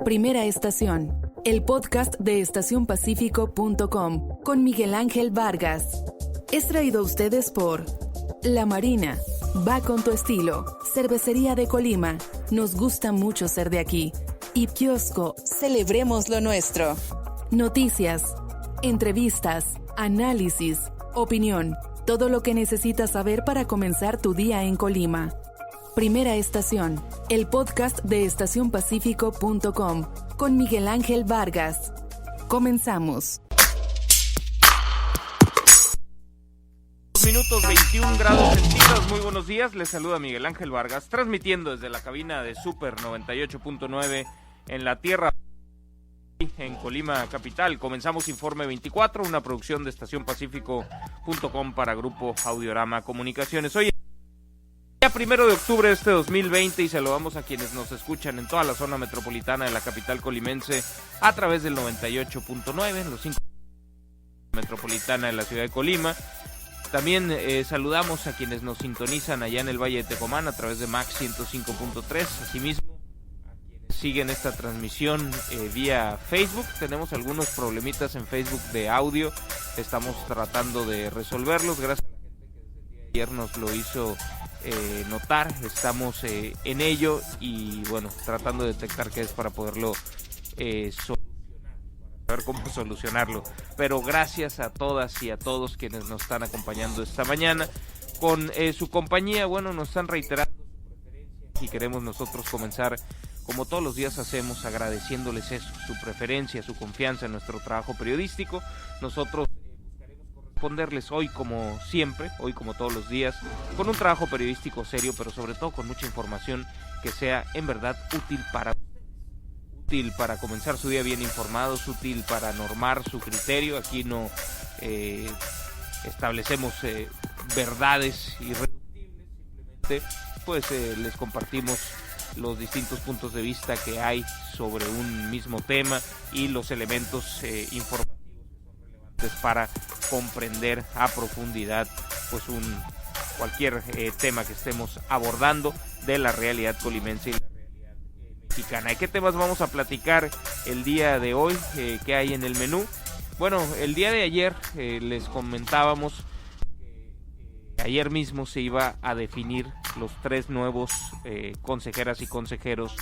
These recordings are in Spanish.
Primera estación, el podcast de estacionpacífico.com con Miguel Ángel Vargas. Es traído a ustedes por La Marina, va con tu estilo, Cervecería de Colima, nos gusta mucho ser de aquí, y Kiosco, celebremos lo nuestro. Noticias, entrevistas, análisis, opinión, todo lo que necesitas saber para comenzar tu día en Colima. Primera estación, el podcast de estacionpacífico.com con Miguel Ángel Vargas. Comenzamos. Minutos 21 grados centígrados, muy buenos días, les saluda Miguel Ángel Vargas, transmitiendo desde la cabina de Super 98.9 en la tierra en Colima capital. Comenzamos Informe 24, una producción de estacionpacífico.com para Grupo Audiorama Comunicaciones. Hoy día 1 de octubre de este 2020 y saludamos a quienes nos escuchan en toda la zona metropolitana de la capital colimense a través del 98.9 en los 5 metropolitana de la ciudad de Colima. También saludamos a quienes nos sintonizan allá en el Valle de Tecomán a través de Max 105.3. Asimismo, a quienes siguen esta transmisión vía Facebook. Tenemos algunos problemitas en Facebook de audio. Estamos tratando de resolverlos. Gracias a la gente que desde el día de ayer nos lo hizo notar. Estamos en ello y bueno, tratando de detectar qué es para poderlo saber cómo solucionarlo, pero gracias a todas y a todos quienes nos están acompañando esta mañana con su compañía. Bueno, nos están reiterando su preferencia y queremos nosotros comenzar como todos los días hacemos, agradeciéndoles eso, su preferencia, su confianza en nuestro trabajo periodístico. Nosotros buscaremos corresponderles hoy como siempre, hoy como todos los días, con un trabajo periodístico serio, pero sobre todo con mucha información que sea en verdad útil para comenzar su día bien informados, útil para normar su criterio. Aquí no establecemos verdades irreductibles, simplemente pues les compartimos los distintos puntos de vista que hay sobre un mismo tema y los elementos informativos que son relevantes para comprender a profundidad pues cualquier tema que estemos abordando de la realidad colimense y mexicana. ¿De qué temas vamos a platicar el día de hoy? ¿Qué hay en el menú? Bueno, el día de ayer les comentábamos que ayer mismo se iba a definir los 3 nuevos consejeras y consejeros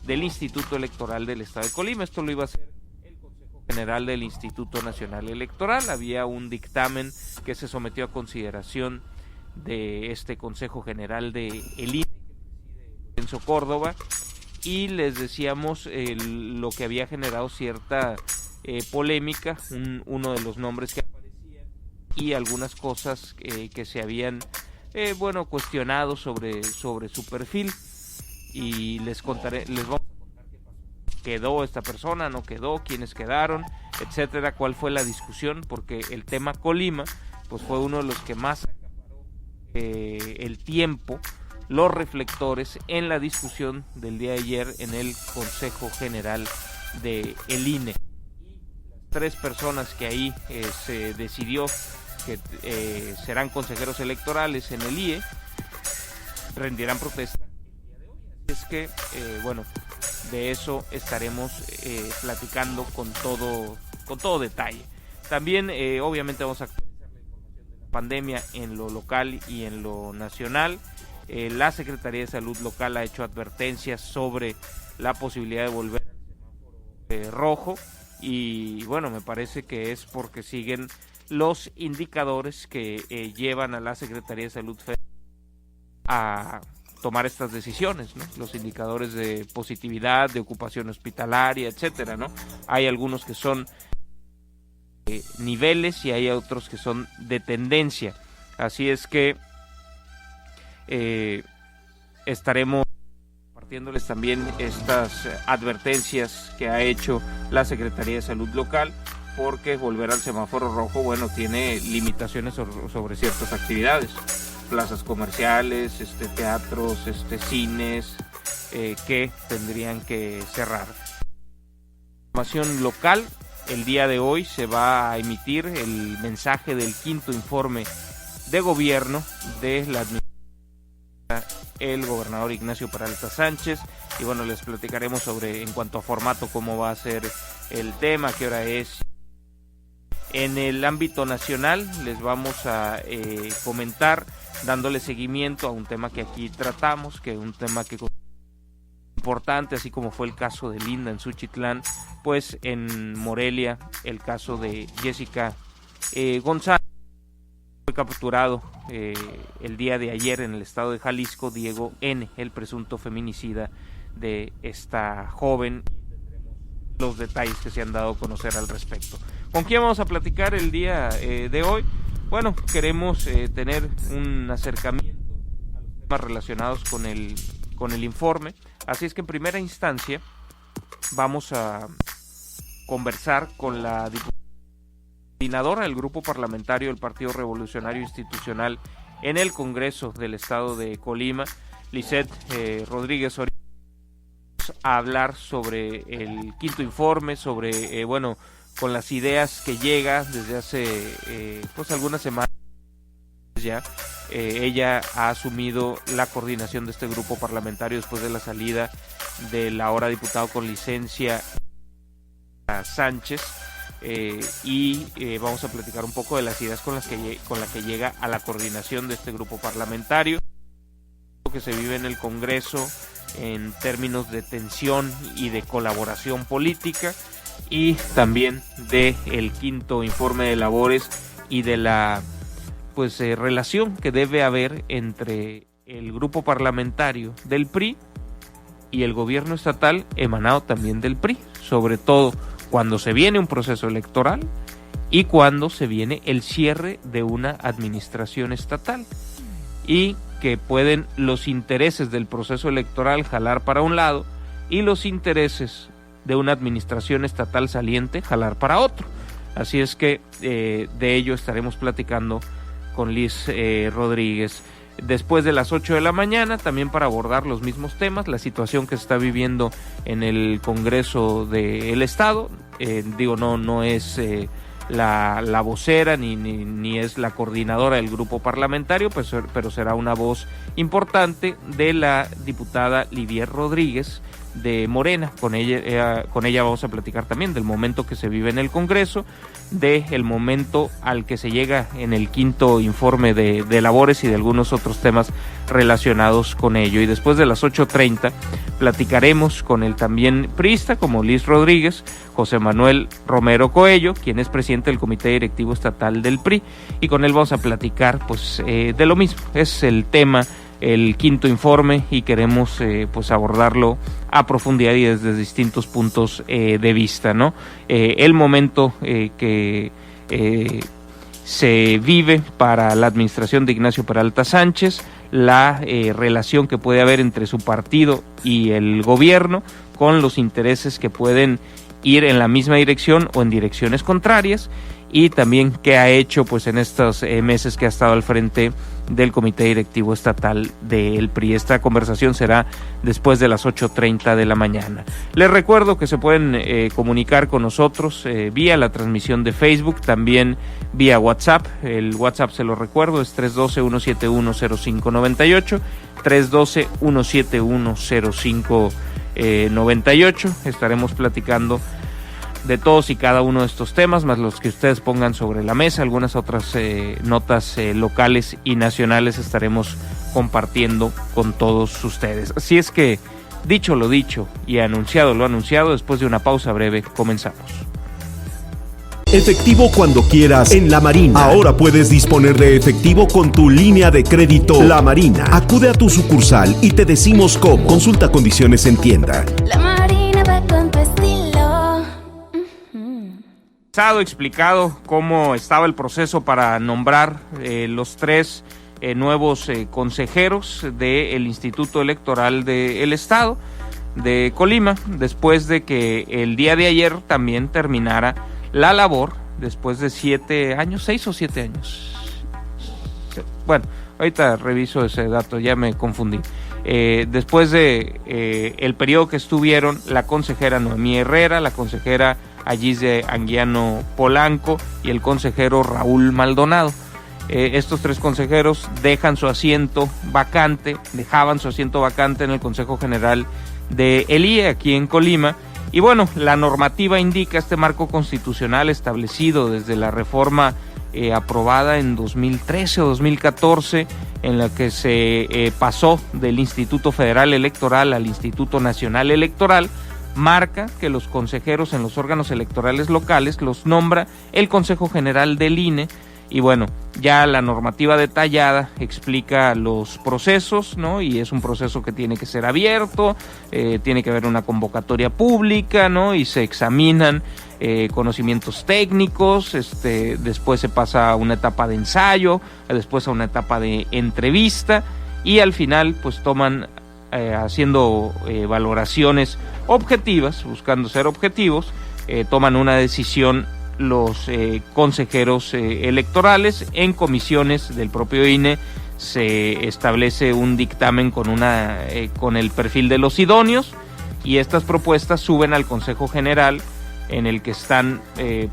del Instituto Electoral del Estado de Colima. Esto lo iba a hacer el Consejo General del Instituto Nacional Electoral. Había un dictamen que se sometió a consideración de este Consejo General de el INE, que preside Lorenzo Córdoba, y les decíamos lo que había generado cierta polémica, uno de los nombres que aparecían y algunas cosas que se habían cuestionado sobre su perfil, y les vamos a contar qué pasó. ¿Quedó esta persona? ¿No quedó? ¿Quiénes quedaron? Etcétera. ¿Cuál fue la discusión? Porque el tema Colima pues fue uno de los que más acaparó el tiempo, los reflectores en la discusión del día de ayer en el Consejo General de el INE. Y las 3 personas que ahí se decidió que serán consejeros electorales en el IE rendirán protesta el día de hoy. Así es que, de eso estaremos platicando con todo detalle. También, obviamente, vamos a actualizar la información de la pandemia en lo local y en lo nacional. La Secretaría de Salud local ha hecho advertencias sobre la posibilidad de volver al semáforo rojo y bueno, me parece que es porque siguen los indicadores que llevan a la Secretaría de Salud Federal a tomar estas decisiones, ¿no? Los indicadores de positividad, de ocupación hospitalaria, etcétera, ¿no? Hay algunos que son niveles y hay otros que son de tendencia. Así es que estaremos compartiéndoles también estas advertencias que ha hecho la Secretaría de Salud local, porque volver al semáforo rojo, bueno, tiene limitaciones sobre ciertas actividades, plazas comerciales, teatros, cines, que tendrían que cerrar. Información local, el día de hoy se va a emitir el mensaje del 5º informe de gobierno de la administración el gobernador Ignacio Peralta Sánchez, y bueno, les platicaremos sobre, en cuanto a formato, cómo va a ser el tema, qué hora es. En el ámbito nacional les vamos a comentar, dándole seguimiento a un tema que aquí tratamos, que es un tema que importante, así como fue el caso de Linda en Suchitlán, pues en Morelia el caso de Jessica González. Fue capturado el día de ayer en el estado de Jalisco Diego N., el presunto feminicida de esta joven. Los detalles que se han dado a conocer al respecto. ¿Con quién vamos a platicar el día de hoy? Bueno, queremos tener un acercamiento a los temas relacionados con el informe. Así es que en primera instancia vamos a conversar con la coordinadora del grupo parlamentario del Partido Revolucionario Institucional en el Congreso del Estado de Colima, Lisette Rodríguez Ortiz, a hablar sobre el quinto informe, sobre, con las ideas que llega desde hace algunas semanas ya. Ella ha asumido la coordinación de este grupo parlamentario después de la salida del ahora diputado con licencia Sánchez, y vamos a platicar un poco de las ideas con las que llega a la coordinación de este grupo parlamentario, que se vive en el Congreso en términos de tensión y de colaboración política, y también de el quinto informe de labores y de la relación que debe haber entre el grupo parlamentario del PRI y el gobierno estatal emanado también del PRI, sobre todo cuando se viene un proceso electoral y cuando se viene el cierre de una administración estatal, y que pueden los intereses del proceso electoral jalar para un lado y los intereses de una administración estatal saliente jalar para otro. Así es que de ello estaremos platicando con Liz Rodríguez después de las 8 de la mañana, también para abordar los mismos temas, la situación que se está viviendo en el Congreso del Estado. No es la vocera ni es la coordinadora del grupo parlamentario, pero será una voz importante de la diputada Livier Rodríguez de Morena. Con ella vamos a platicar también del momento que se vive en el Congreso, del momento al que se llega en el quinto informe de labores y de algunos otros temas relacionados con ello. Y después de las 8:30 platicaremos con el también priista como Liz Rodríguez, José Manuel Romero Coello, quien es presidente del Comité Directivo Estatal del PRI, y con él vamos a platicar de lo mismo. Es el tema, el quinto informe, y queremos abordarlo a profundidad y desde distintos puntos de vista, ¿no? El momento que se vive para la administración de Ignacio Peralta Sánchez, la relación que puede haber entre su partido y el gobierno, con los intereses que pueden ir en la misma dirección o en direcciones contrarias, y también qué ha hecho en estos meses que ha estado al frente del Comité Directivo Estatal del PRI. Esta conversación será después de las 8:30 de la mañana. Les recuerdo que se pueden comunicar con nosotros vía la transmisión de Facebook, también vía WhatsApp. El WhatsApp, se lo recuerdo, es 312-171-0598, 312-171-0598. Estaremos platicando de todos y cada uno de estos temas, más los que ustedes pongan sobre la mesa. Algunas otras notas locales y nacionales estaremos compartiendo con todos ustedes. Así es que, dicho lo dicho y anunciado lo anunciado, después de una pausa breve, comenzamos. Efectivo cuando quieras en La Marina. Ahora puedes disponer de efectivo con tu línea de crédito La Marina. Acude a tu sucursal y te decimos cómo. Consulta condiciones en tienda. La Marina va con tu estilo. Explicado cómo estaba el proceso para nombrar los tres nuevos consejeros del Instituto Electoral del Estado de Colima, después de que el día de ayer también terminara la labor, después de 7 años, 6 o 7 años. Bueno, ahorita reviso ese dato, ya me confundí. Después de el periodo que estuvieron la consejera Noemí Herrera, la consejera Ayise Anguiano Polanco y el consejero Raúl Maldonado. Estos tres consejeros dejaban su asiento vacante en el Consejo General de el IE aquí en Colima. Y bueno, la normativa indica este marco constitucional establecido desde la reforma aprobada en 2013 o 2014, en la que se pasó del Instituto Federal Electoral al Instituto Nacional Electoral, marca que los consejeros en los órganos electorales locales los nombra el Consejo General del INE. Y bueno, ya la normativa detallada explica los procesos, ¿no? Y es un proceso que tiene que ser abierto, tiene que haber una convocatoria pública, ¿no? Y se examinan conocimientos técnicos, después se pasa a una etapa de ensayo, después a una etapa de entrevista y al final pues toman, haciendo valoraciones objetivas, buscando ser objetivos, toman una decisión los consejeros electorales. En comisiones del propio INE se establece un dictamen con el perfil de los idóneos y estas propuestas suben al Consejo General, en el que están,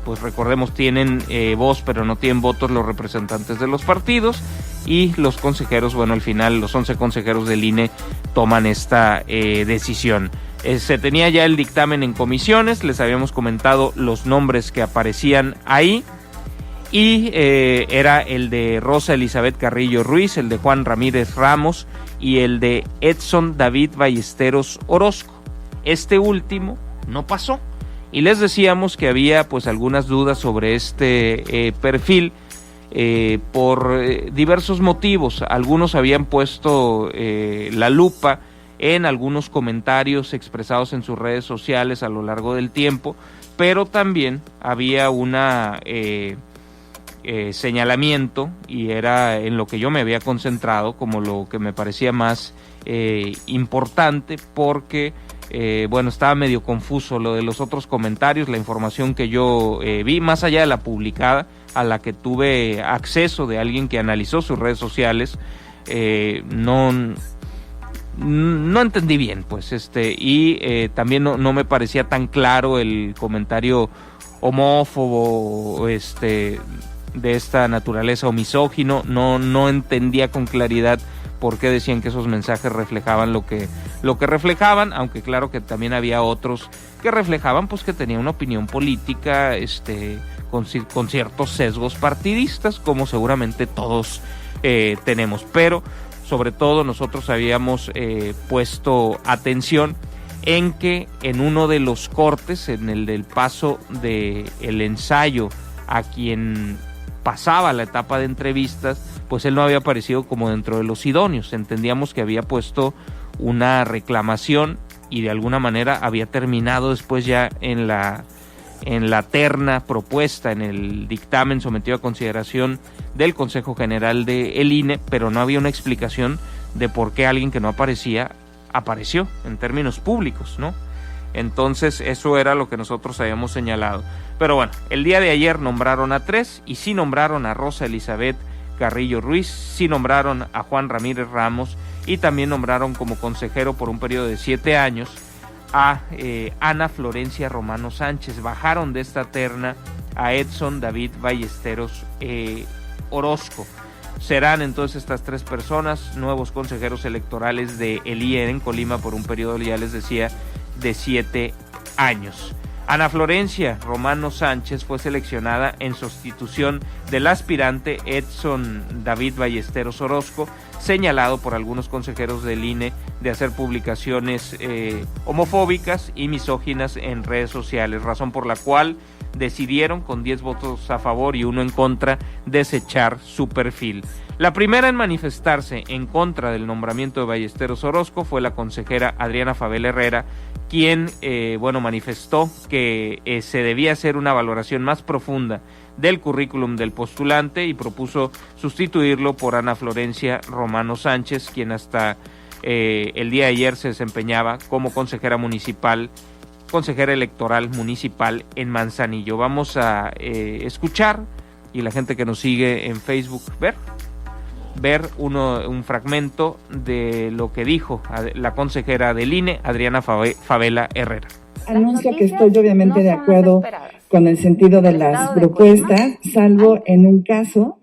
pues recordemos, tienen voz pero no tienen votos los representantes de los partidos, y los consejeros, bueno, al final los 11 consejeros del INE toman esta decisión. Se tenía ya el dictamen en comisiones, les habíamos comentado los nombres que aparecían ahí, y era el de Rosa Elizabeth Carrillo Ruiz, el de Juan Ramírez Ramos y el de Edson David Ballesteros Orozco. Este último no pasó, y les decíamos que había pues algunas dudas sobre este perfil por diversos motivos. Algunos habían puesto la lupa en algunos comentarios expresados en sus redes sociales a lo largo del tiempo, pero también había una señalamiento, y era en lo que yo me había concentrado como lo que me parecía más importante, porque bueno, estaba medio confuso lo de los otros comentarios. La información que yo vi, más allá de la publicada, a la que tuve acceso de alguien que analizó sus redes sociales, no entendí bien, pues, y también no me parecía tan claro el comentario homófobo, de esta naturaleza, o misógino. No entendía con claridad por qué decían que esos mensajes reflejaban lo que reflejaban, aunque claro que también había otros que reflejaban pues que tenía una opinión política con ciertos sesgos partidistas, como seguramente todos tenemos, pero sobre todo nosotros habíamos puesto atención en que en uno de los cortes, en el del paso del ensayo a quien pasaba la etapa de entrevistas, pues él no había aparecido como dentro de los idóneos. Entendíamos que había puesto una reclamación y de alguna manera había terminado después ya en la terna propuesta, en el dictamen sometido a consideración del Consejo General del INE, pero no había una explicación de por qué alguien que no aparecía apareció en términos públicos, ¿no? Entonces eso era lo que nosotros habíamos señalado. Pero bueno, el día de ayer nombraron a 3, y sí nombraron a Rosa Elizabeth Carrillo Ruiz, sí nombraron a Juan Ramírez Ramos, y también nombraron como consejero por un periodo de 7 años a Ana Florencia Romano Sánchez. Bajaron de esta terna a Edson David Ballesteros Orozco. Serán entonces estas 3 personas nuevos consejeros electorales de el IE en Colima por un periodo, ya les decía, de 7 años. Ana Florencia Romano Sánchez fue seleccionada en sustitución del aspirante Edson David Ballesteros Orozco, señalado por algunos consejeros del INE de hacer publicaciones homofóbicas y misóginas en redes sociales, razón por la cual decidieron, con 10 votos a favor y 1 en contra, desechar su perfil. La primera en manifestarse en contra del nombramiento de Ballesteros Orozco fue la consejera Adriana Favela Herrera, quien manifestó que se debía hacer una valoración más profunda del currículum del postulante y propuso sustituirlo por Ana Florencia Romano Sánchez, quien hasta el día de ayer se desempeñaba como consejera electoral municipal en Manzanillo. Vamos a escuchar, y la gente que nos sigue en Facebook ver un fragmento de lo que dijo la consejera del INE, Adriana Favela Herrera. Anuncio que estoy obviamente de acuerdo con el sentido de las propuestas, salvo en un caso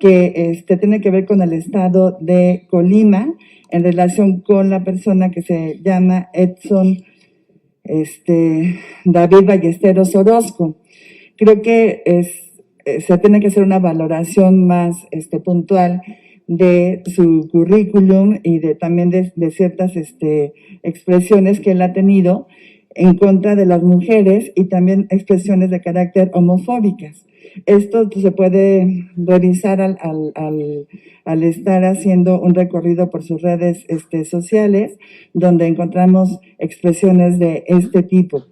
que tiene que ver con el estado de Colima en relación con la persona que se llama Edson David Ballesteros Orozco. Creo que se tiene que hacer una valoración más puntual de su currículum y también de ciertas expresiones que él ha tenido en contra de las mujeres y también expresiones de carácter homofóbicas. Esto se puede revisar al estar haciendo un recorrido por sus redes sociales, donde encontramos expresiones de este tipo.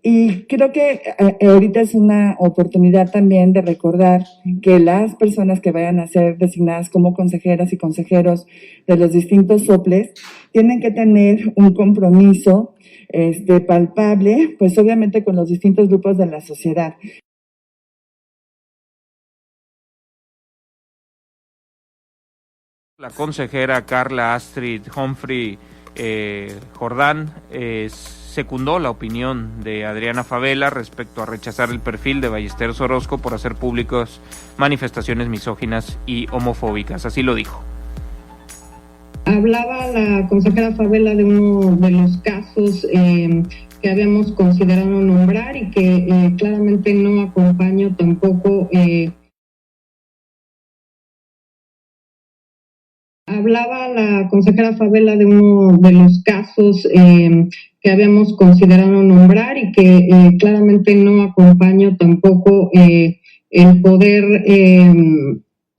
Y creo que ahorita es una oportunidad también de recordar que las personas que vayan a ser designadas como consejeras y consejeros de los distintos soples tienen que tener un compromiso palpable, pues obviamente con los distintos grupos de la sociedad. La consejera Carla Astrid Humphrey Jordán secundó la opinión de Adriana Favela respecto a rechazar el perfil de Ballesteros Orozco por hacer públicas manifestaciones misóginas y homofóbicas. Así lo dijo. Hablaba la consejera Favela de uno de los casos que habíamos considerado nombrar y que claramente no acompaño tampoco. Hablaba la consejera Favela de uno de los casos que habíamos considerado nombrar y que claramente no acompaño tampoco el poder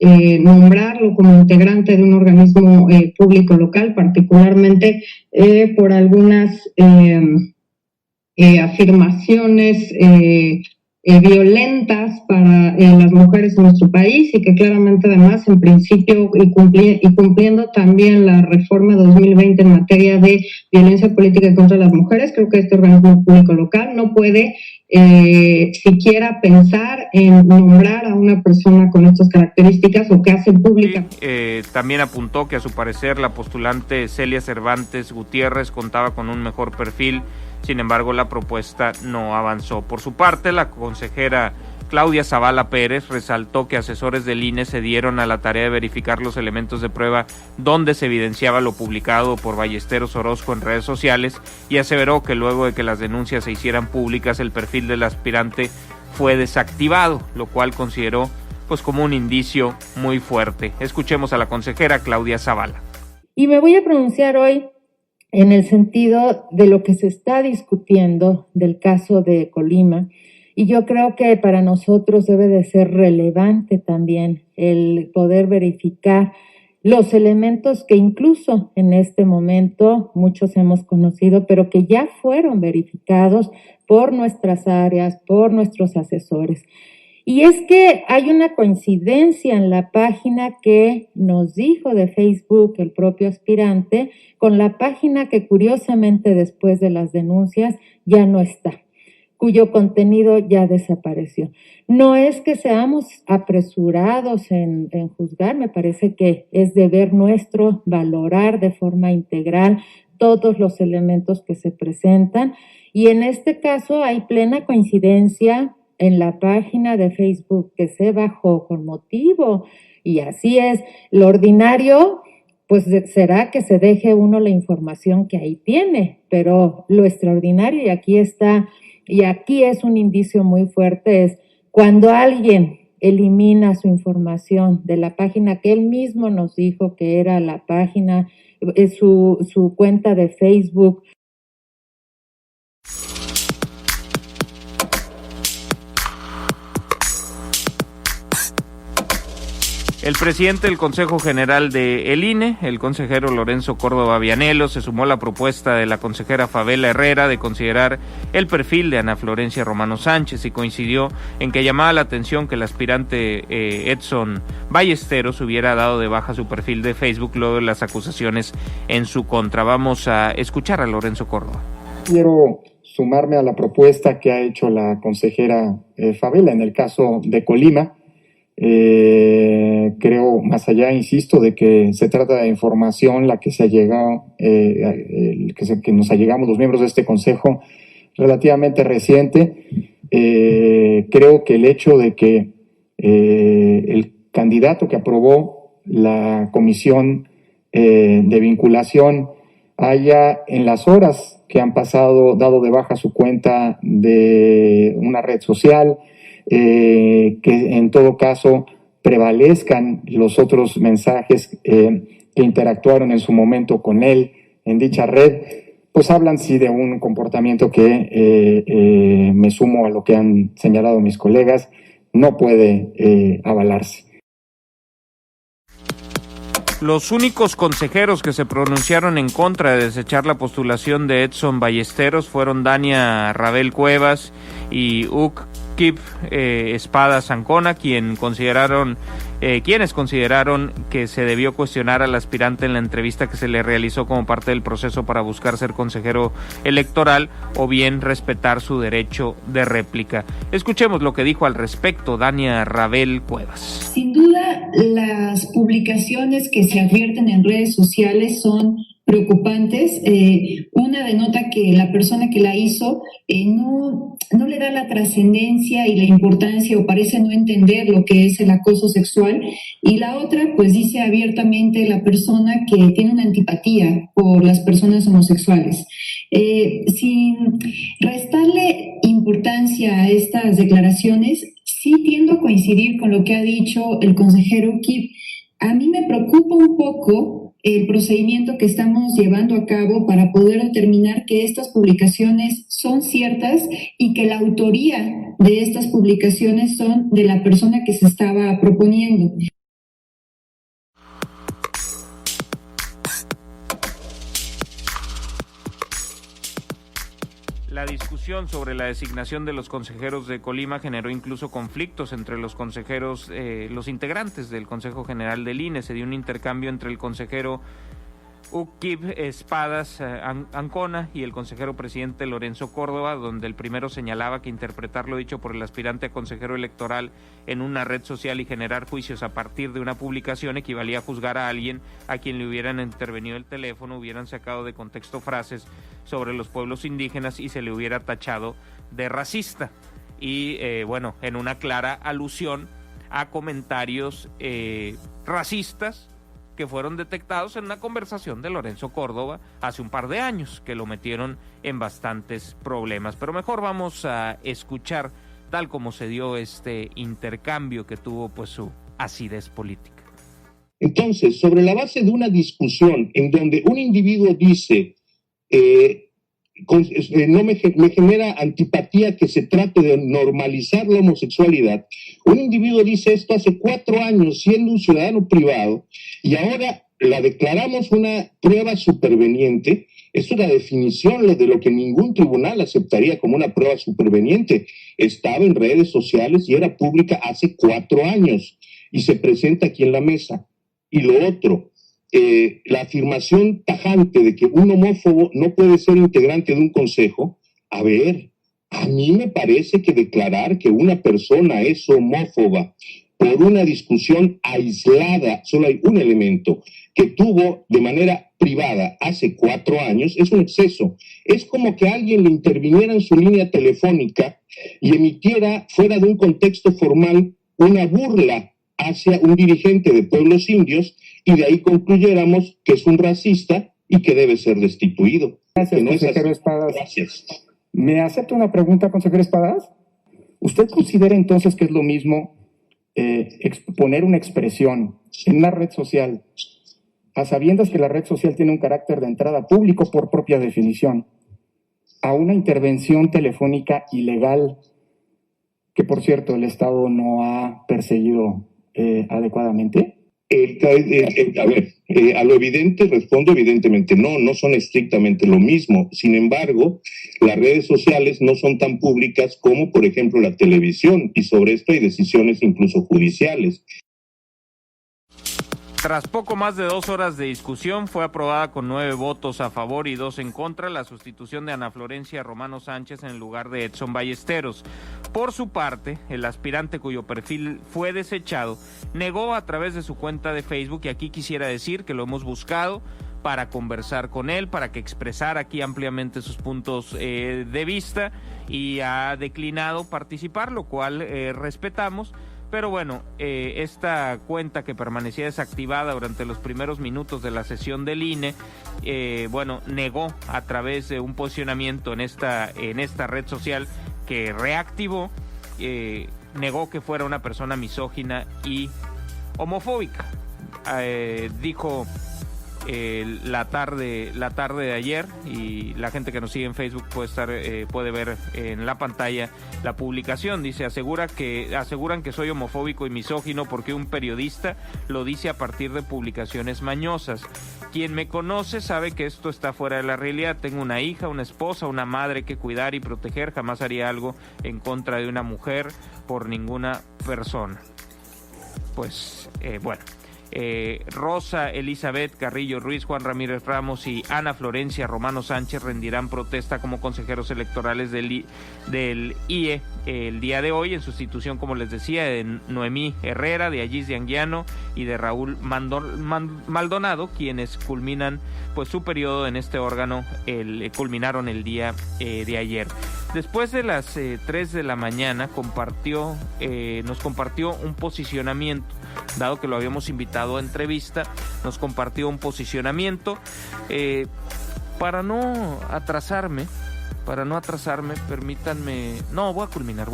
nombrarlo como integrante de un organismo público local, particularmente por algunas afirmaciones violentas para las mujeres en nuestro país y que claramente además en principio y cumpliendo también la reforma 2020 en materia de violencia política contra las mujeres, creo que este organismo público local no puede siquiera pensar en nombrar a una persona con estas características o que hace pública. También apuntó que a su parecer la postulante Celia Cervantes Gutiérrez contaba con un mejor perfil. Sin embargo, la propuesta no avanzó. Por su parte, la consejera Claudia Zavala Pérez resaltó que asesores del INE se dieron a la tarea de verificar los elementos de prueba donde se evidenciaba lo publicado por Ballesteros Orozco en redes sociales y aseveró que luego de que las denuncias se hicieran públicas, el perfil del aspirante fue desactivado, lo cual consideró pues como un indicio muy fuerte. Escuchemos a la consejera Claudia Zavala. Y me voy a pronunciar hoy en el sentido de lo que se está discutiendo del caso de Colima, y yo creo que para nosotros debe de ser relevante también el poder verificar los elementos que incluso en este momento muchos hemos conocido, pero que ya fueron verificados por nuestras áreas, por nuestros asesores. Y es que hay una coincidencia en la página que nos dijo de Facebook el propio aspirante con la página que curiosamente después de las denuncias ya no está, cuyo contenido ya desapareció. No es que seamos apresurados en juzgar, me parece que es deber nuestro valorar de forma integral todos los elementos que se presentan y en este caso hay plena coincidencia en la página de Facebook que se bajó con motivo, y así es. Lo ordinario, pues será que se deje uno la información que ahí tiene, pero lo extraordinario, y aquí está, y aquí es un indicio muy fuerte, es cuando alguien elimina su información de la página que él mismo nos dijo que era la página, su cuenta de Facebook. El presidente del Consejo General de el INE, el consejero Lorenzo Córdoba Vianello, se sumó a la propuesta de la consejera Favela Herrera de considerar el perfil de Ana Florencia Romano Sánchez y coincidió en que llamaba la atención que el aspirante Edson Ballesteros hubiera dado de baja su perfil de Facebook luego de las acusaciones en su contra. Vamos a escuchar a Lorenzo Córdoba. Quiero sumarme a la propuesta que ha hecho la consejera Favela en el caso de Colima. Creo, más allá, insisto, de que se trata de información la que se ha llegado, que nos allegamos los miembros de este consejo relativamente reciente. Creo que el hecho de que el candidato que aprobó la comisión de vinculación haya, en las horas que han pasado, dado de baja su cuenta de una red social, que en todo caso prevalezcan los otros mensajes que interactuaron en su momento con él en dicha red, pues hablan sí de un comportamiento que me sumo a lo que han señalado mis colegas, no puede avalarse. Los únicos consejeros que se pronunciaron en contra de desechar la postulación de Edson Ballesteros fueron Dania Rabel Cuevas y Kip Espadas Ancona, quienes consideraron que se debió cuestionar al aspirante en la entrevista que se le realizó como parte del proceso para buscar ser consejero electoral, o bien respetar su derecho de réplica. Escuchemos lo que dijo al respecto Dania Rabel Cuevas. Sin duda, las publicaciones que se advierten en redes sociales son preocupantes. Una denota que la persona que la hizo no le da la trascendencia y la importancia, o parece no entender lo que es el acoso sexual, y la otra pues dice abiertamente la persona que tiene una antipatía por las personas homosexuales. Sin restarle importancia a estas declaraciones, sí tiendo a coincidir con lo que ha dicho el consejero Kip. A mí me preocupa un poco el procedimiento que estamos llevando a cabo para poder determinar que estas publicaciones son ciertas y que la autoría de estas publicaciones son de la persona que se estaba proponiendo. La discusión sobre la designación de los consejeros de Colima generó incluso conflictos entre los consejeros, los integrantes del Consejo General del INE. Se dio un intercambio entre el consejero Ukip Espadas Ancona y el consejero presidente Lorenzo Córdoba, donde el primero señalaba que interpretar lo dicho por el aspirante a consejero electoral en una red social y generar juicios a partir de una publicación equivalía a juzgar a alguien a quien le hubieran intervenido el teléfono, hubieran sacado de contexto frases sobre los pueblos indígenas y se le hubiera tachado de racista. Y bueno, en una clara alusión a comentarios racistas que fueron detectados en una conversación de Lorenzo Córdoba hace un par de años, que lo metieron en bastantes problemas. Pero mejor vamos a escuchar tal como se dio este intercambio que tuvo pues su acidez política. Entonces, sobre la base de una discusión en donde un individuo dice me genera antipatía que se trate de normalizar la homosexualidad, un individuo dice esto hace 4 años siendo un ciudadano privado y ahora la declaramos una prueba superveniente. Es una definición de lo que ningún tribunal aceptaría como una prueba superveniente. Estaba en redes sociales y era pública hace 4 años y se presenta aquí en la mesa. Y lo otro, la afirmación tajante de que un homófobo no puede ser integrante de un consejo. A ver, a mí me parece que declarar que una persona es homófoba por una discusión aislada, solo hay un elemento, que tuvo de manera privada hace 4 años, es un exceso. Es como que alguien le interviniera en su línea telefónica y emitiera, fuera de un contexto formal, una burla hacia un dirigente de pueblos indios, y de ahí concluyéramos que es un racista y que debe ser destituido. Gracias, consejero Espadas. Gracias. ¿Me acepta una pregunta, consejero Espadas? ¿Usted considera entonces que es lo mismo exponer una expresión en una red social a sabiendas que la red social tiene un carácter de entrada público por propia definición, a una intervención telefónica ilegal que, por cierto, el Estado no ha perseguido adecuadamente? A lo evidente respondo evidentemente, no son estrictamente lo mismo. Sin embargo, las redes sociales no son tan públicas como, por ejemplo, la televisión, y sobre esto hay decisiones incluso judiciales. Tras poco más de 2 horas de discusión, fue aprobada con 9 votos a favor y 2 en contra la sustitución de Ana Florencia Romano Sánchez en lugar de Edson Ballesteros. Por su parte, el aspirante cuyo perfil fue desechado negó a través de su cuenta de Facebook, y aquí quisiera decir que lo hemos buscado para conversar con él, para que expresara aquí ampliamente sus puntos de vista, y ha declinado participar, lo cual respetamos. Pero bueno, esta cuenta que permanecía desactivada durante los primeros minutos de la sesión del INE, negó a través de un posicionamiento en esta red social que reactivó, negó que fuera una persona misógina y homofóbica. Dijo la tarde de ayer, y la gente que nos sigue en Facebook puede ver en la pantalla la publicación. Dice: aseguran que soy homofóbico y misógino porque un periodista lo dice a partir de publicaciones mañosas. Quien me conoce sabe que esto está fuera de la realidad. Tengo una hija, una esposa, una madre que cuidar y proteger. Jamás haría algo en contra de una mujer por ninguna persona. Pues bueno. Rosa Elizabeth Carrillo Ruiz, Juan Ramírez Ramos y Ana Florencia Romano Sánchez rendirán protesta como consejeros electorales del IE el día de hoy, en sustitución, como les decía, de Noemí Herrera, de Allis de Anguiano y de Raúl Maldonado, quienes culminan pues su periodo en este órgano, culminaron el día de ayer. Después de las 3 de la mañana nos compartió un posicionamiento, dado que lo habíamos invitado a entrevista, nos compartió un posicionamiento. Para no atrasarme, permítanme, voy a culminar.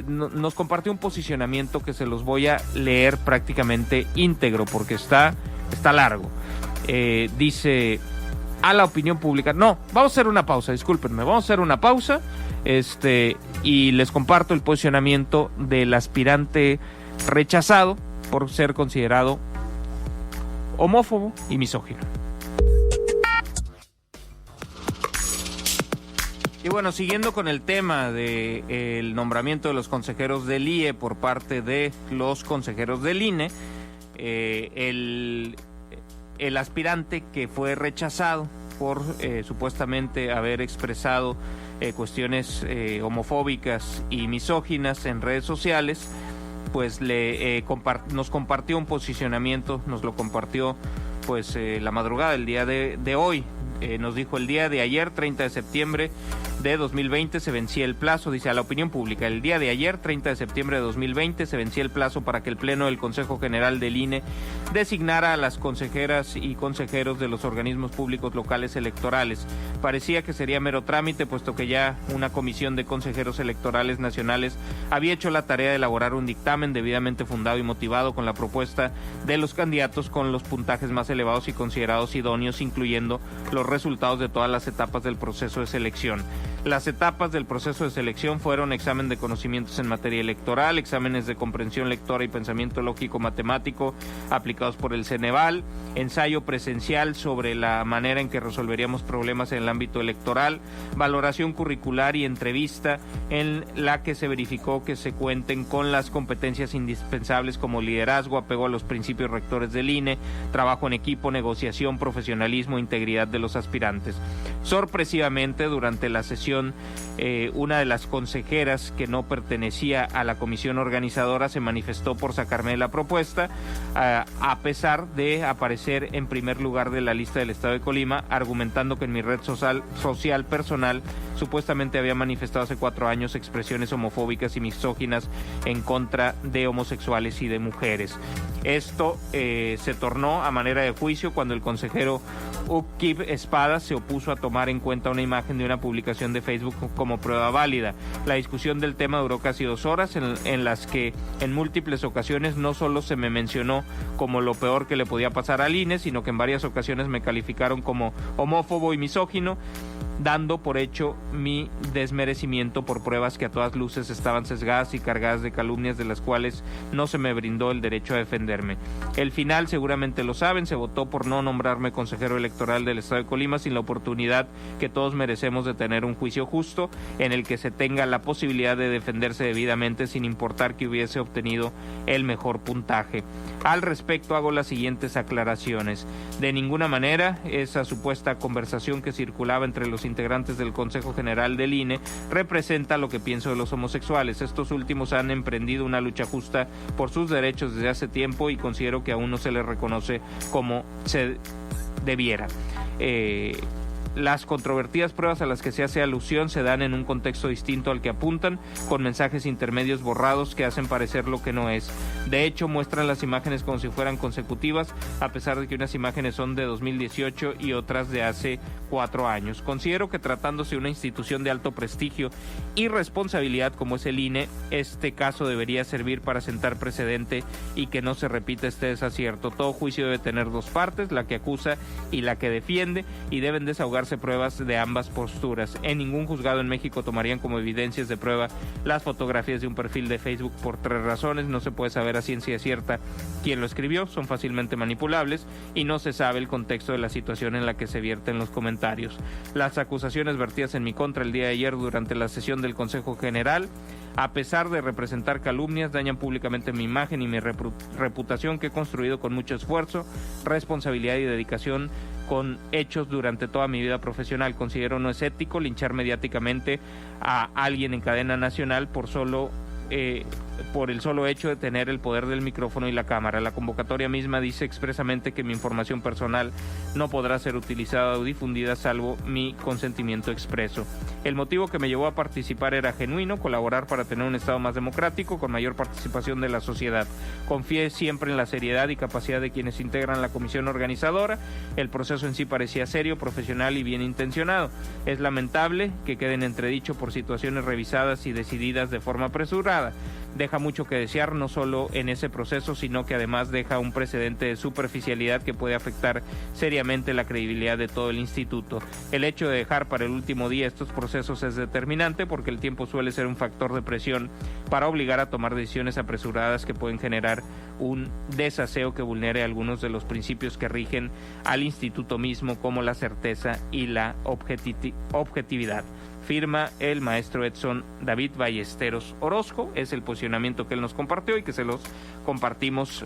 Nos compartió un posicionamiento que se los voy a leer prácticamente íntegro porque está largo. Dice: a la opinión pública. Vamos a hacer una pausa, discúlpenme, y les comparto el posicionamiento del aspirante rechazado por ser considerado homófobo y misógino. Y bueno, siguiendo con el tema del nombramiento de los consejeros del IE por parte de los consejeros del INE, el aspirante que fue rechazado por supuestamente haber expresado cuestiones homofóbicas y misóginas en redes sociales, pues nos compartió un posicionamiento, nos lo compartió pues la madrugada del día de hoy. Nos dijo: el día de ayer, 30 de septiembre de 2020, se vencía el plazo, dice, a la opinión pública, el día de ayer, 30 de septiembre de 2020, se vencía el plazo para que el Pleno del Consejo General del INE designara a las consejeras y consejeros de los organismos públicos locales electorales. Parecía que sería mero trámite, puesto que ya una comisión de consejeros electorales nacionales había hecho la tarea de elaborar un dictamen debidamente fundado y motivado con la propuesta de los candidatos con los puntajes más elevados y considerados idóneos, incluyendo los resultados de todas las etapas del proceso de selección. Las etapas del proceso de selección fueron examen de conocimientos en materia electoral, exámenes de comprensión lectora y pensamiento lógico-matemático aplicados por el Ceneval, ensayo presencial sobre la manera en que resolveríamos problemas en el ámbito electoral, valoración curricular y entrevista en la que se verificó que se cuenten con las competencias indispensables como liderazgo, apego a los principios rectores del INE, trabajo en equipo, negociación, profesionalismo, integridad de los aspirantes. Sorpresivamente, durante la sesión, una de las consejeras que no pertenecía a la comisión organizadora se manifestó por sacarme de la propuesta, a pesar de aparecer en primer lugar de la lista del Estado de Colima, argumentando que en mi red social personal supuestamente había manifestado hace 4 años expresiones homofóbicas y misóginas en contra de homosexuales y de mujeres. Esto se tornó a manera de juicio cuando el consejero Ukib Espada se opuso a tomar en cuenta una imagen de una publicación de Facebook como prueba válida. La discusión del tema duró casi 2 horas, en las que en múltiples ocasiones no solo se me mencionó como lo peor que le podía pasar al INE, sino que en varias ocasiones me calificaron como homófobo y misógino, dando por hecho mi desmerecimiento por pruebas que a todas luces estaban sesgadas y cargadas de calumnias de las cuales no se me brindó el derecho a defenderme. El final, seguramente lo saben, se votó por no nombrarme consejero electoral del Estado de Colima sin la oportunidad que todos merecemos de tener un juicio justo en el que se tenga la posibilidad de defenderse debidamente sin importar que hubiese obtenido el mejor puntaje. Al respecto hago las siguientes aclaraciones. De ninguna manera esa supuesta conversación que circulaba entre los integrantes del Consejo General del INE representa lo que pienso de los homosexuales. Estos últimos han emprendido una lucha justa por sus derechos desde hace tiempo y considero que aún no se les reconoce como se debiera. Las controvertidas pruebas a las que se hace alusión se dan en un contexto distinto al que apuntan, con mensajes intermedios borrados que hacen parecer lo que no es. De hecho, muestran las imágenes como si fueran consecutivas, a pesar de que unas imágenes son de 2018 y otras de hace 4 años. Considero que tratándose de una institución de alto prestigio y responsabilidad como es el INE, este caso debería servir para sentar precedente y que no se repita este desacierto. Todo juicio debe tener 2 partes, la que acusa y la que defiende, y deben desahogarse pruebas de ambas posturas. En ningún juzgado en México tomarían como evidencias de prueba las fotografías de un perfil de Facebook por 3 razones. No se puede saber a ciencia cierta quién lo escribió, son fácilmente manipulables y no se sabe el contexto de la situación en la que se vierten los comentarios. Las acusaciones vertidas en mi contra el día de ayer durante la sesión del Consejo General, a pesar de representar calumnias, dañan públicamente mi imagen y mi reputación que he construido con mucho esfuerzo, responsabilidad y dedicación con hechos durante toda mi vida profesional. Considero no es ético linchar mediáticamente a alguien en cadena nacional por el solo hecho de tener el poder del micrófono y la cámara. La convocatoria misma dice expresamente que mi información personal no podrá ser utilizada o difundida salvo mi consentimiento expreso. El motivo que me llevó a participar era genuino: colaborar para tener un Estado más democrático con mayor participación de la sociedad. Confié siempre en la seriedad y capacidad de quienes integran la comisión organizadora. El proceso en sí parecía serio, profesional y bien intencionado. Es lamentable que queden entredicho por situaciones revisadas y decididas de forma apresurada. Deja mucho que desear, no solo en ese proceso, sino que además deja un precedente de superficialidad que puede afectar seriamente la credibilidad de todo el instituto. El hecho de dejar para el último día estos procesos es determinante, porque el tiempo suele ser un factor de presión para obligar a tomar decisiones apresuradas que pueden generar un desaseo que vulnere algunos de los principios que rigen al instituto mismo, como la certeza y la objetividad. Firma el maestro Edson David Ballesteros Orozco. Es el posicionamiento que él nos compartió y que se los compartimos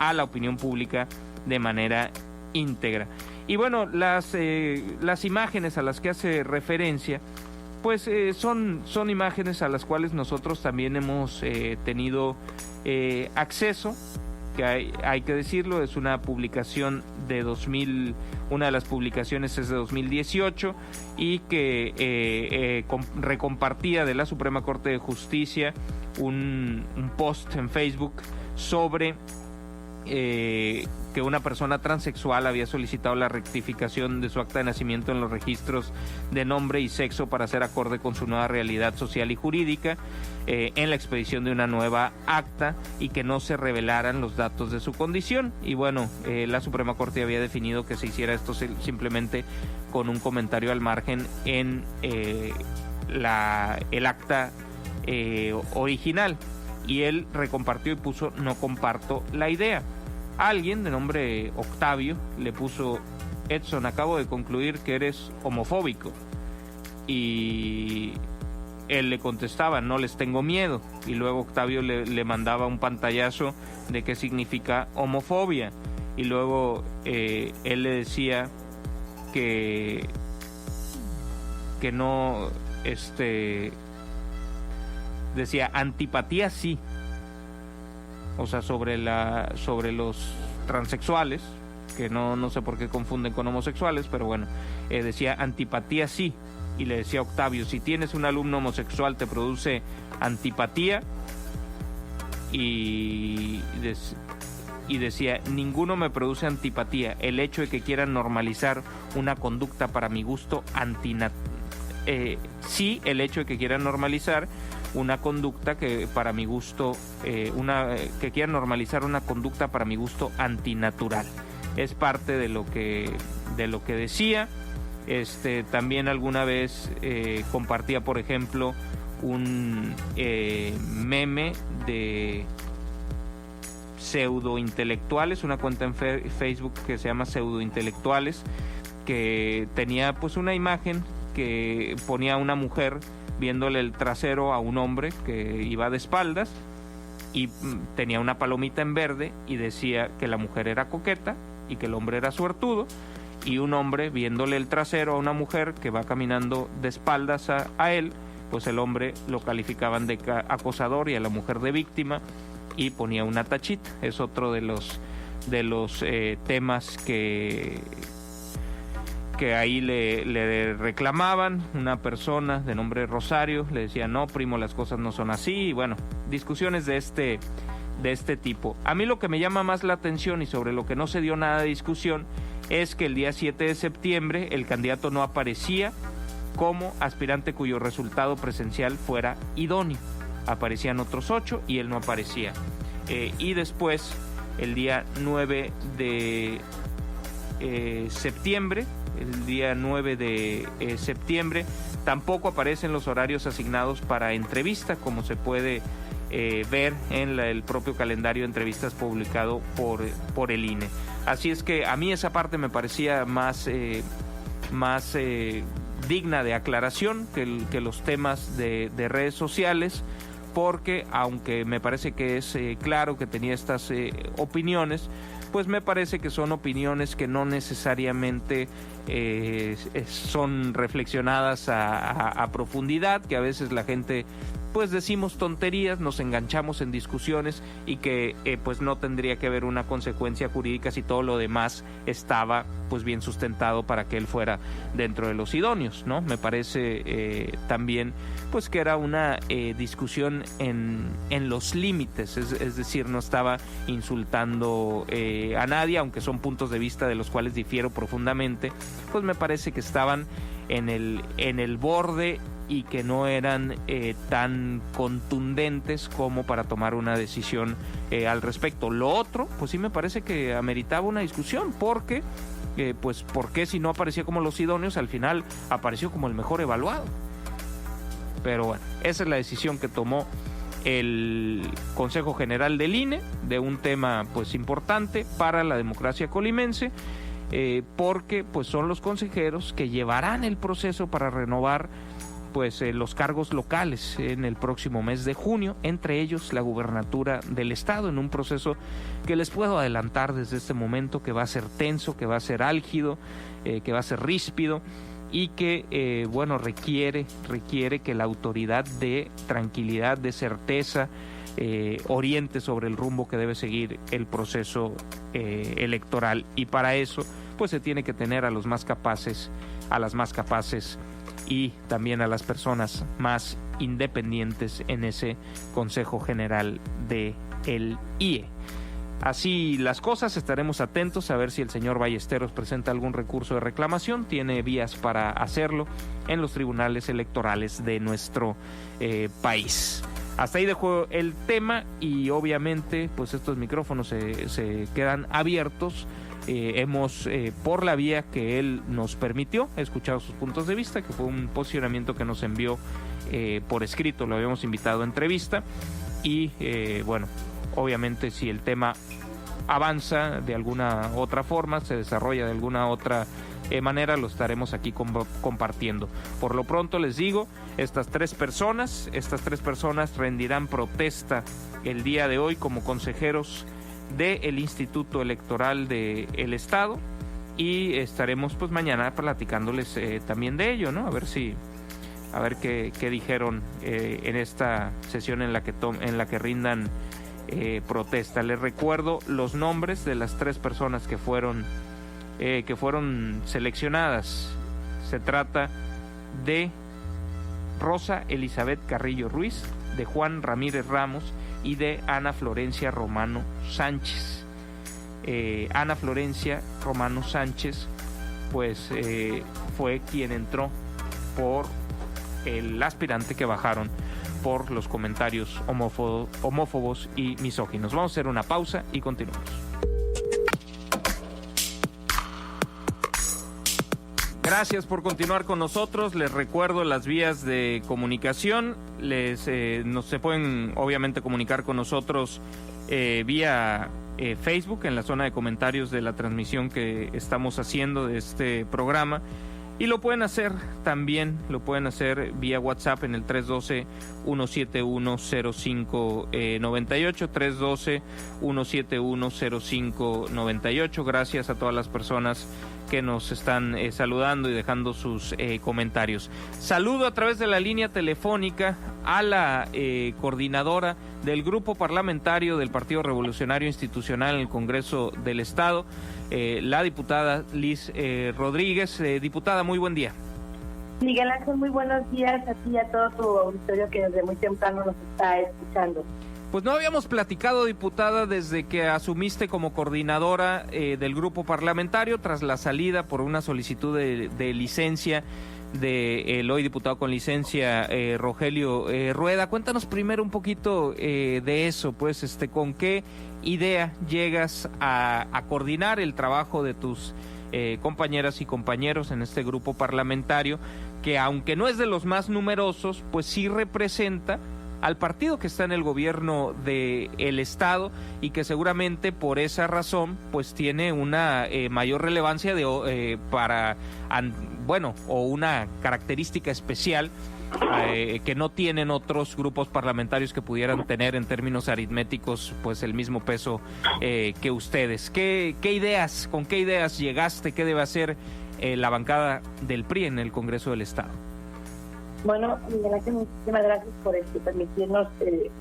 a la opinión pública de manera íntegra. Y bueno, las imágenes a las que hace referencia, pues son imágenes a las cuales nosotros también hemos tenido acceso, que hay que decirlo. Es una publicación de 2000, una de las publicaciones es de 2018 y que recompartía de la Suprema Corte de Justicia un post en Facebook sobre que una persona transexual había solicitado la rectificación de su acta de nacimiento en los registros de nombre y sexo para ser acorde con su nueva realidad social y jurídica en la expedición de una nueva acta, y que no se revelaran los datos de su condición. Y bueno, la Suprema Corte había definido que se hiciera esto simplemente con un comentario al margen en el acta original, y él recompartió y puso: no comparto la idea. Alguien de nombre Octavio le puso: Edson, acabo de concluir que eres homofóbico. Y él le contestaba: no les tengo miedo. Y luego Octavio le mandaba un pantallazo de qué significa homofobia. Y luego él le decía que no, decía antipatía sí. O sea, sobre los transexuales, que no sé por qué confunden con homosexuales, pero bueno, decía antipatía sí. Y le decía a Octavio: si tienes un alumno homosexual te produce antipatía. Y decía: ninguno me produce antipatía. El hecho de que quieran normalizar una conducta para mi gusto sí, el hecho de que quieran normalizar una conducta que para mi gusto que quieran normalizar una conducta para mi gusto antinatural. Es parte de lo que decía. También alguna vez compartía, por ejemplo, un meme de pseudointelectuales, una cuenta en Facebook que se llama Pseudointelectuales, que tenía pues una imagen que ponía a una mujer viéndole el trasero a un hombre que iba de espaldas, y tenía una palomita en verde y decía que la mujer era coqueta y que el hombre era suertudo, y un hombre viéndole el trasero a una mujer que va caminando de espaldas a él, pues el hombre lo calificaban de acosador y a la mujer de víctima, y ponía una tachita. Es otro de los temas que que ahí le reclamaban. Una persona de nombre Rosario le decía: no, primo, las cosas no son así. Y bueno, discusiones de este tipo. A mí lo que me llama más la atención y sobre lo que no se dio nada de discusión es que el día 7 de septiembre el candidato no aparecía como aspirante cuyo resultado presencial fuera idóneo. Aparecían otros 8 y él no aparecía. Y después, el día 9 de septiembre, tampoco aparecen los horarios asignados para entrevista, como se puede ver en el propio calendario de entrevistas publicado por el INE. Así es que a mí esa parte me parecía más digna de aclaración que los temas de redes sociales, porque aunque me parece que es claro que tenía estas opiniones, pues me parece que son opiniones que no necesariamente son reflexionadas a profundidad, que a veces la gente pues decimos tonterías, nos enganchamos en discusiones y que pues no tendría que haber una consecuencia jurídica si todo lo demás estaba pues bien sustentado para que él fuera dentro de los idóneos, ¿no? Me parece también pues que era una discusión en los límites, es decir, no estaba insultando a nadie, aunque son puntos de vista de los cuales difiero profundamente, pues me parece que estaban en el borde y que no eran tan contundentes como para tomar una decisión al respecto. Lo otro, pues sí me parece que ameritaba una discusión, porque pues ¿por qué si no aparecía como los idóneos, al final apareció como el mejor evaluado? Pero bueno, esa es la decisión que tomó el Consejo General del INE de un tema pues importante para la democracia colimense, porque pues son los consejeros que llevarán el proceso para renovar pues los cargos locales en el próximo mes de junio, entre ellos la gubernatura del estado, en un proceso que les puedo adelantar desde este momento que va a ser tenso, que va a ser álgido, que va a ser ríspido y que bueno, requiere que la autoridad dé tranquilidad, de certeza, oriente sobre el rumbo que debe seguir el proceso electoral, y para eso pues se tiene que tener a los más capaces, a las más capaces y también a las personas más independientes en ese Consejo General de el IE. Así las cosas, estaremos atentos a ver si el señor Ballesteros presenta algún recurso de reclamación. Tiene vías para hacerlo en los tribunales electorales de nuestro país. Hasta ahí dejo el tema y obviamente pues estos micrófonos se quedan abiertos. Hemos, por la vía que él nos permitió, escuchado sus puntos de vista, que fue un posicionamiento que nos envió por escrito, lo habíamos invitado a entrevista y bueno, obviamente si el tema avanza de alguna otra forma, se desarrolla de alguna otra manera, lo estaremos aquí compartiendo. Por lo pronto les digo, estas tres personas rendirán protesta el día de hoy como consejeros del Instituto Electoral del Estado, y estaremos pues mañana platicándoles también de ello, ¿no? A ver qué dijeron en esta sesión en la que rindan protesta. Les recuerdo los nombres de las tres personas que fueron seleccionadas. Se trata de Rosa Elizabeth Carrillo Ruiz, de Juan Ramírez Ramos y de Ana Florencia Romano Sánchez. Ana Florencia Romano Sánchez pues fue quien entró por el aspirante que bajaron por los comentarios homófobos y misóginos. Vamos a hacer una pausa y continuamos. Gracias por continuar con nosotros. Les recuerdo las vías de comunicación. Se pueden obviamente comunicar con nosotros vía Facebook, en la zona de comentarios de la transmisión que estamos haciendo de este programa. Y lo pueden hacer vía WhatsApp en el 312-171-0598, 312-171-0598. Gracias a todas las personas que nos están saludando y dejando sus comentarios. Saludo a través de la línea telefónica a la coordinadora del grupo parlamentario del Partido Revolucionario Institucional en el Congreso del Estado, la diputada Liz Rodríguez. Diputada, muy buen día. Miguel Ángel, muy buenos días a ti y a todo tu auditorio que desde muy temprano nos está escuchando. Pues no habíamos platicado, diputada, desde que asumiste como coordinadora del grupo parlamentario tras la salida por una solicitud de licencia del hoy diputado con licencia Rogelio Rueda. Cuéntanos primero un poquito de eso, pues, ¿con qué idea llegas a coordinar el trabajo de tus compañeras y compañeros en este grupo parlamentario, que aunque no es de los más numerosos, pues sí representa al partido que está en el gobierno del Estado y que seguramente por esa razón pues tiene una mayor relevancia o una característica especial que no tienen otros grupos parlamentarios que pudieran tener en términos aritméticos pues el mismo peso que ustedes. ¿Con qué ideas llegaste? ¿Qué debe hacer la bancada del PRI en el Congreso del Estado? Bueno, Miguel Ángel, muchísimas gracias por permitirnos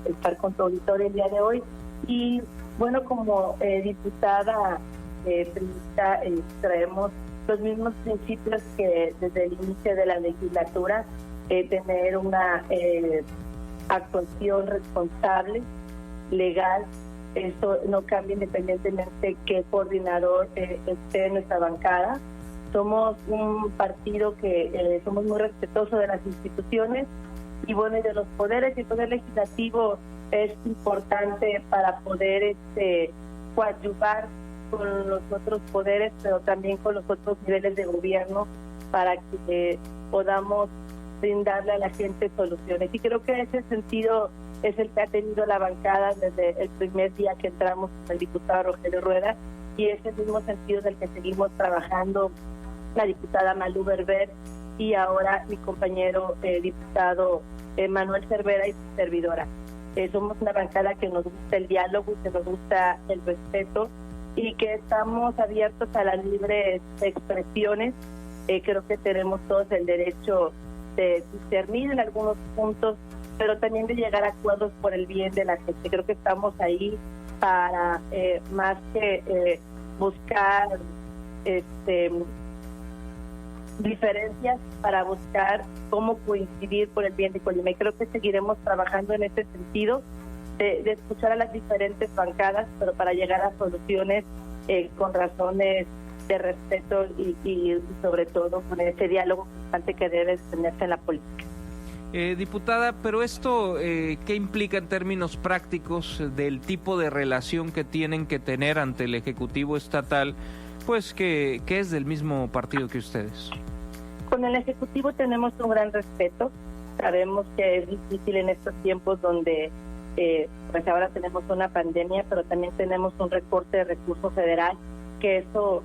estar con tu auditorio el día de hoy. Y bueno, como diputada priista, traemos los mismos principios que desde el inicio de la legislatura, tener una actuación responsable, legal. Esto no cambia independientemente qué coordinador esté en nuestra bancada. Somos un partido que somos muy respetuosos de las instituciones y bueno, y de los poderes, y el poder legislativo es importante para poder coadyuvar con los otros poderes, pero también con los otros niveles de gobierno para que podamos brindarle a la gente soluciones. Y creo que ese sentido es el que ha tenido la bancada desde el primer día que entramos con el diputado Rogelio Rueda, y es el mismo sentido del que seguimos trabajando la diputada Malú Berber y ahora mi compañero diputado Manuel Cervera y su servidora. Somos una bancada que nos gusta el diálogo, que nos gusta el respeto y que estamos abiertos a las libres expresiones. Creo que tenemos todos el derecho de discernir en algunos puntos, pero también de llegar a acuerdos por el bien de la gente. Creo que estamos ahí para más que buscar diferencias, para buscar cómo coincidir por el bien de Colima. Y creo que seguiremos trabajando en este sentido, de escuchar a las diferentes bancadas, pero para llegar a soluciones con razones de respeto y sobre todo con ese diálogo constante que debe tenerse en la política. Diputada, pero esto, ¿qué implica en términos prácticos del tipo de relación que tienen que tener ante el Ejecutivo Estatal, pues que es del mismo partido que ustedes? Con el Ejecutivo tenemos un gran respeto. Sabemos que es difícil en estos tiempos donde pues ahora tenemos una pandemia, pero también tenemos un recorte de recursos federal, que eso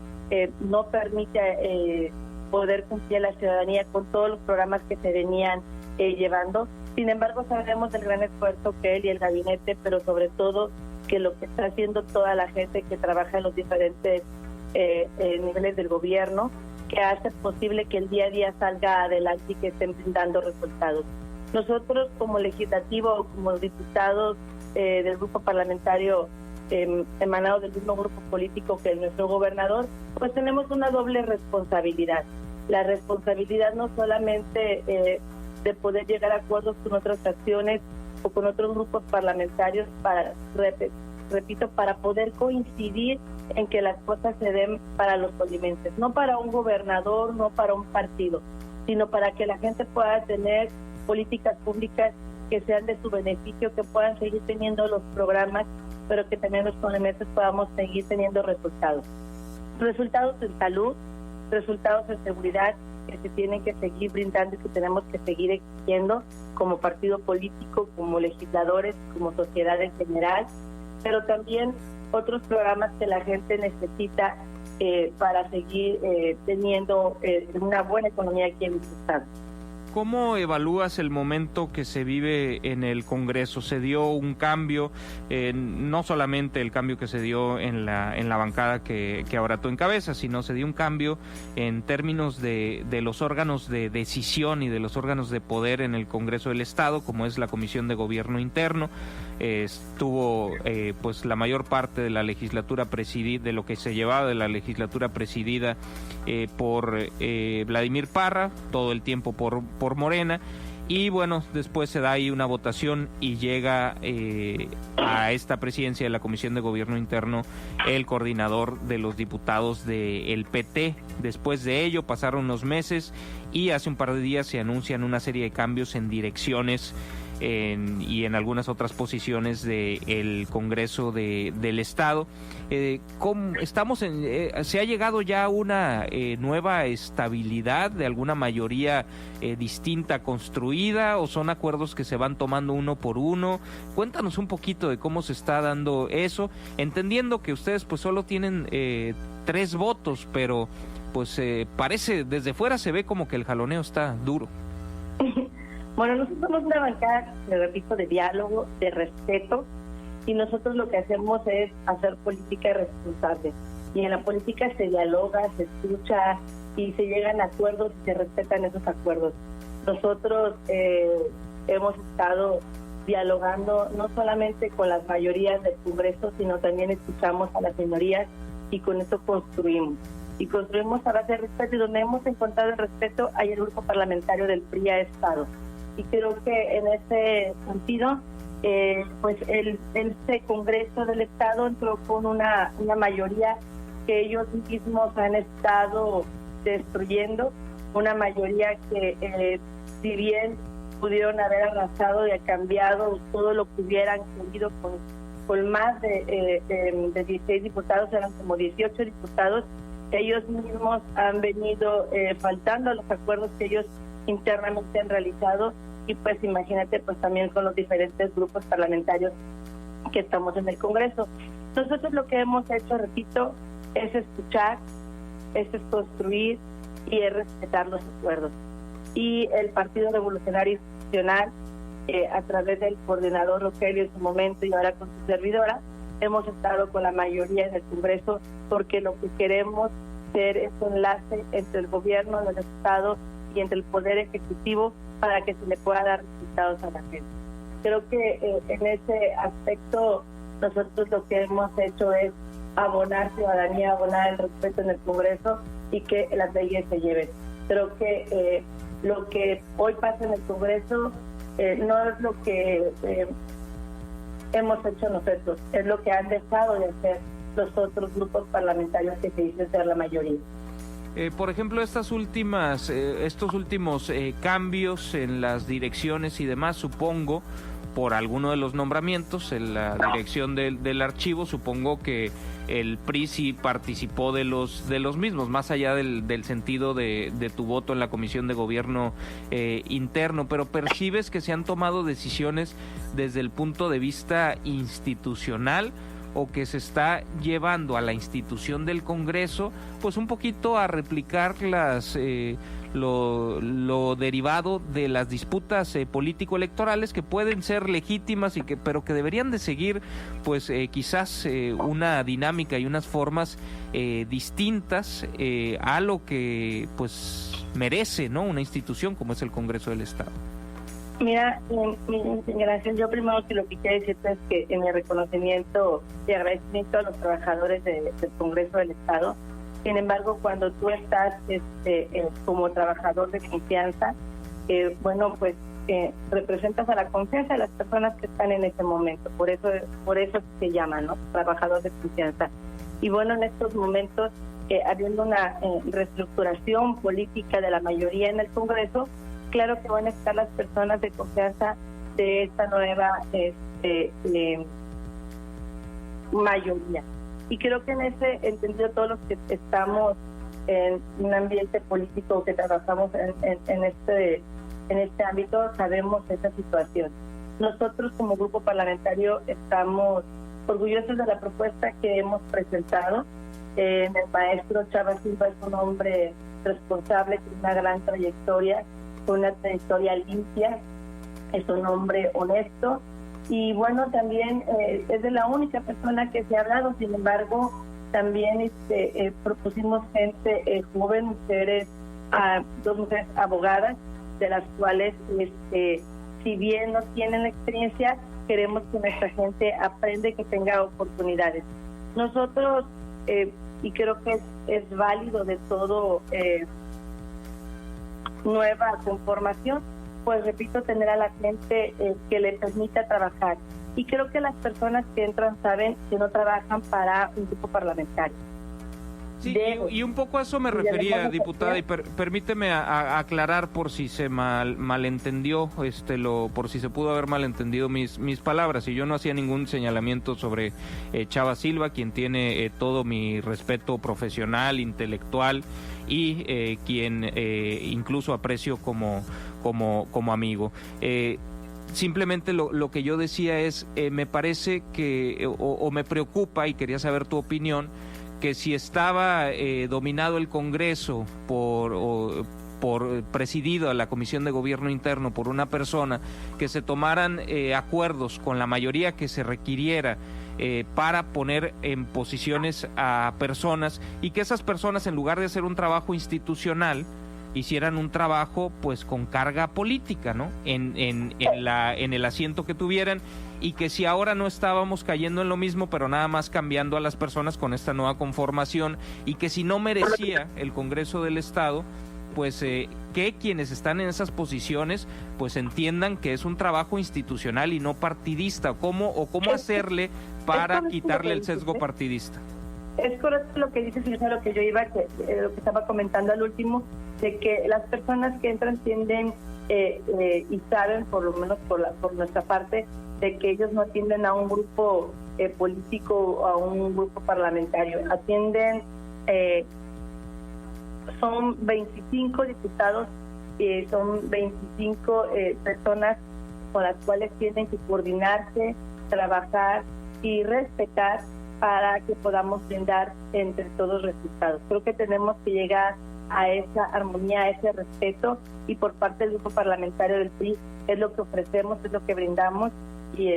no permite poder cumplir a la ciudadanía con todos los programas que se venían llevando. Sin embargo, sabemos del gran esfuerzo que él y el gabinete, pero sobre todo que lo que está haciendo toda la gente que trabaja en los diferentes niveles del gobierno, que hace posible que el día a día salga adelante y que estén brindando resultados. Nosotros como legislativo, como diputados del grupo parlamentario emanado del mismo grupo político que nuestro gobernador, pues tenemos una doble responsabilidad. La responsabilidad no solamente de poder llegar a acuerdos con otras acciones o con otros grupos parlamentarios para, repito, para poder coincidir en que las cosas se den para los colimenses, no para un gobernador, no para un partido, sino para que la gente pueda tener políticas públicas que sean de su beneficio, que puedan seguir teniendo los programas, pero que también los colimenses podamos seguir teniendo resultados. Resultados en salud, resultados en seguridad, que se tienen que seguir brindando y que tenemos que seguir exigiendo como partido político, como legisladores, como sociedad en general, pero también otros programas que la gente necesita para seguir teniendo una buena economía aquí en el estado. ¿Cómo evalúas el momento que se vive en el Congreso? Se dio un cambio, no solamente el cambio que se dio en la bancada que ahora tú encabezas, sino se dio un cambio en términos de los órganos de decisión y de los órganos de poder en el Congreso del Estado, como es la Comisión de Gobierno Interno. Estuvo pues la mayor parte de la legislatura presidida, de lo que se llevaba de la legislatura presidida por Vladimir Parra, todo el tiempo por Morena, y bueno, después se da ahí una votación y llega a esta presidencia de la Comisión de Gobierno Interno el coordinador de los diputados del PT. Después de ello pasaron unos meses y hace un par de días se anuncian una serie de cambios en direcciones y en algunas otras posiciones del Congreso del Estado. ¿Se ha llegado ya a una nueva estabilidad de alguna mayoría distinta construida, o son acuerdos que se van tomando uno por uno? Cuéntanos un poquito de cómo se está dando eso, entendiendo que ustedes pues solo tienen 3 votos, pero pues parece, desde fuera se ve como que el jaloneo está duro. Bueno, nosotros somos una bancada, le repito, de diálogo, de respeto, y nosotros lo que hacemos es hacer política responsable. Y en la política se dialoga, se escucha y se llegan a acuerdos y se respetan esos acuerdos. Nosotros hemos estado dialogando no solamente con las mayorías del Congreso, sino también escuchamos a las minorías y con eso construimos. Y construimos a base de respeto, y donde hemos encontrado el respeto hay el grupo parlamentario del PRI a Estado. Y creo que en ese sentido, pues este Congreso del Estado entró con una mayoría que ellos mismos han estado destruyendo, una mayoría que si bien pudieron haber arrasado y cambiado todo lo que hubieran querido con más de 16 diputados, eran como 18 diputados, ellos mismos han venido faltando a los acuerdos que ellos internamente han realizado, y pues imagínate pues también con los diferentes grupos parlamentarios que estamos en el Congreso. Nosotros lo que hemos hecho, repito, es escuchar, es construir y es respetar los acuerdos. Y el Partido Revolucionario Institucional, a través del coordinador Rogelio en su momento y ahora con su servidora, hemos estado con la mayoría del Congreso, porque lo que queremos ser es un enlace entre el gobierno del Estado y entre el Poder Ejecutivo para que se le pueda dar resultados a la gente. Creo que en ese aspecto nosotros lo que hemos hecho es abonar ciudadanía, abonar el respeto en el Congreso y que las leyes se lleven. Creo que lo que hoy pasa en el Congreso no es lo que hemos hecho nosotros, es lo que han dejado de hacer los otros grupos parlamentarios que se dicen ser la mayoría. Por ejemplo, estos últimos cambios en las direcciones y demás, supongo, por alguno de los nombramientos en la dirección del archivo, supongo que el PRI sí participó de los mismos, más allá del sentido de tu voto en la Comisión de Gobierno Interno, pero ¿percibes que se han tomado decisiones desde el punto de vista institucional, o que se está llevando a la institución del Congreso pues un poquito a replicar lo derivado de las disputas político-electorales, que pueden ser legítimas pero que deberían de seguir pues quizás una dinámica y unas formas distintas a lo que pues merece, ¿no?, una institución como es el Congreso del Estado? Mira, gracias. Yo primero que lo que quiero decirte es que en mi reconocimiento y agradecimiento a los trabajadores del Congreso del Estado. Sin embargo, cuando tú estás como trabajador de confianza, bueno, pues representas a la confianza de las personas que están en ese momento. Por eso se llama, ¿no?, trabajador de confianza. Y bueno, en estos momentos, habiendo una reestructuración política de la mayoría en el Congreso, claro que van a estar las personas de confianza de esta nueva mayoría. Y creo que en ese entendido, todos los que estamos en un ambiente político, que trabajamos en este ámbito, sabemos esa situación. Nosotros como grupo parlamentario estamos orgullosos de la propuesta que hemos presentado. El maestro Chava Silva es un hombre responsable, con una gran trayectoria, con una trayectoria limpia, es un hombre honesto y bueno, también es de la única persona que se ha hablado. Sin embargo, también propusimos gente joven, mujeres, dos mujeres abogadas, de las cuales si bien no tienen la experiencia, queremos que nuestra gente aprenda y que tenga oportunidades. Nosotros, y creo que es válido de todo nueva conformación, pues repito, tener a la gente que le permita trabajar. Y creo que las personas que entran saben que no trabajan para un grupo parlamentario. Sí, y un poco a eso me refería, diputada, y permíteme aclarar por si se malentendió, por si se pudo haber malentendido mis palabras, y yo no hacía ningún señalamiento sobre Chava Silva, quien tiene todo mi respeto profesional, intelectual, y quien incluso aprecio como amigo. Simplemente lo que yo decía es, me parece que, o me preocupa, y quería saber tu opinión, que si estaba dominado el Congreso por presidido a la Comisión de Gobierno Interno por una persona, que se tomaran acuerdos con la mayoría que se requiriera para poner en posiciones a personas, y que esas personas, en lugar de hacer un trabajo institucional, hicieran un trabajo pues con carga política, ¿no? En el asiento que tuvieran, y que si ahora no estábamos cayendo en lo mismo, pero nada más cambiando a las personas con esta nueva conformación, y que si no merecía el Congreso del Estado, pues que quienes están en esas posiciones pues entiendan que es un trabajo institucional y no partidista. ¿Cómo hacerle para quitarle el sesgo partidista? Es correcto lo que dices, y es a lo que yo iba, lo que estaba comentando al último, de que las personas que entran entienden y saben, por lo menos por nuestra parte, de que ellos no atienden a un grupo político o a un grupo parlamentario, atienden, son 25 diputados, son 25 personas con las cuales tienen que coordinarse, trabajar y respetar para que podamos brindar entre todos resultados. Creo que tenemos que llegar a esa armonía, a ese respeto, y por parte del grupo parlamentario del PRI es lo que ofrecemos, es lo que brindamos, y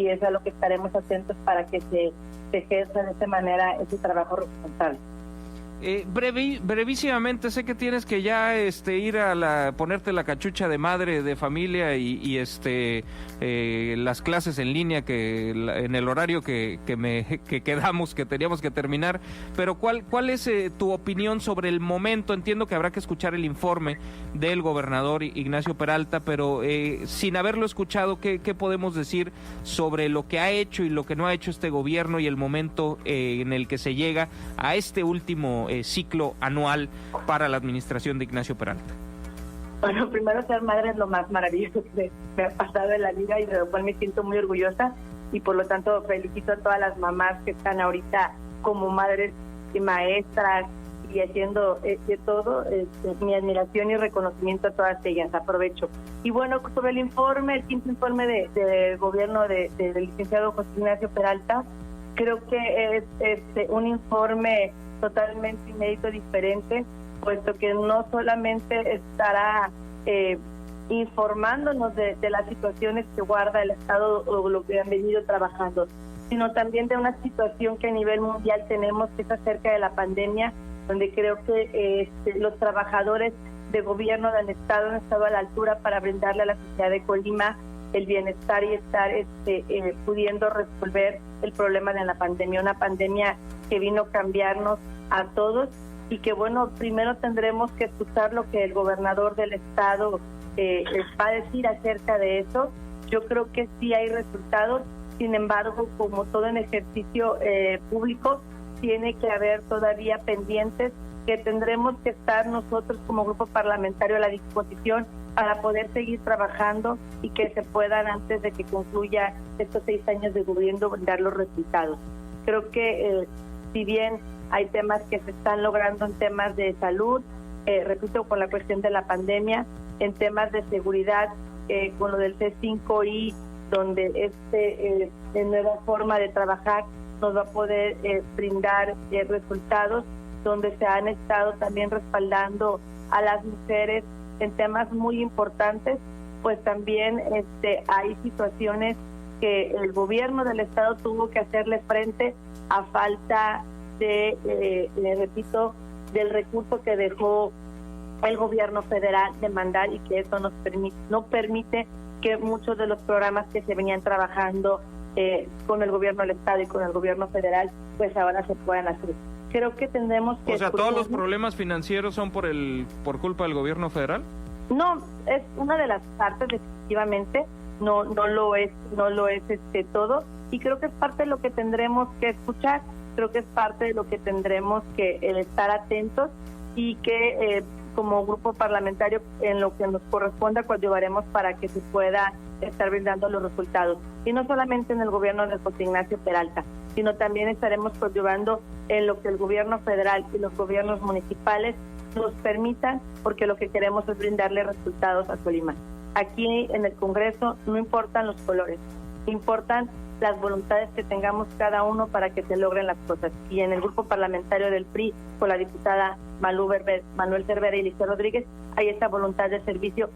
es a lo que estaremos atentos para que se ejerza de esta manera ese trabajo responsable. Brevísimamente, sé que tienes que ya ir a ponerte la cachucha de madre de familia y las clases en línea en el horario que quedamos, que teníamos que terminar, pero ¿cuál es tu opinión sobre el momento? Entiendo que habrá que escuchar el informe del gobernador Ignacio Peralta, pero sin haberlo escuchado, ¿qué podemos decir sobre lo que ha hecho y lo que no ha hecho este gobierno, y el momento en el que se llega a este último ciclo anual para la administración de Ignacio Peralta? Bueno, primero, ser madre es lo más maravilloso que me ha pasado en la vida, y de lo cual me siento muy orgullosa, y por lo tanto felicito a todas las mamás que están ahorita como madres y maestras y haciendo de todo. Mi admiración y reconocimiento a todas ellas. Aprovecho. Y bueno, sobre el informe, el quinto informe de gobierno del licenciado José Ignacio Peralta, creo que es un informe totalmente inédito, diferente, puesto que no solamente estará informándonos de las situaciones que guarda el Estado o lo que han venido trabajando, sino también de una situación que a nivel mundial tenemos, que es acerca de la pandemia, donde creo que los trabajadores de gobierno del Estado han estado a la altura para brindarle a la sociedad de Colima el bienestar y estar pudiendo resolver el problema de la pandemia, una pandemia que vino a cambiarnos a todos, y que bueno, primero tendremos que escuchar lo que el gobernador del Estado va a decir acerca de eso. Yo creo que sí hay resultados, sin embargo, como todo en ejercicio público, tiene que haber todavía pendientes que tendremos que estar nosotros como grupo parlamentario a la disposición para poder seguir trabajando y que se puedan, antes de que concluya estos 6 años de gobierno, brindar los resultados. Creo que si bien hay temas que se están logrando en temas de salud, repito, con la cuestión de la pandemia, en temas de seguridad, con lo del C5I, donde nueva forma de trabajar nos va a poder brindar resultados, donde se han estado también respaldando a las mujeres en temas muy importantes, pues también hay situaciones que el gobierno del estado tuvo que hacerle frente a falta de, le repito, del recurso que dejó el gobierno federal de mandar, y que eso no permite que muchos de los programas que se venían trabajando con el gobierno del estado y con el gobierno federal, pues ahora se puedan hacer. Creo que tendremos que... O sea, ¿todos los problemas financieros son por culpa del gobierno federal? No, es una de las partes, efectivamente, no lo es todo, y creo que es parte de lo que tendremos que escuchar, creo que es parte de lo que tendremos que estar atentos, y que como grupo parlamentario, en lo que nos corresponda, coadyuvaremos para que se pueda estar brindando los resultados. Y no solamente en el gobierno de José Ignacio Peralta, sino también estaremos coadyuvando en lo que el gobierno federal y los gobiernos municipales nos permitan, porque lo que queremos es brindarle resultados a Colima. Aquí en el Congreso no importan los colores, importan las voluntades que tengamos cada uno para que se logren las cosas. Y en el grupo parlamentario del PRI, con la diputada Manuel Cervera y Liceo Rodríguez, hay esa voluntad de servicio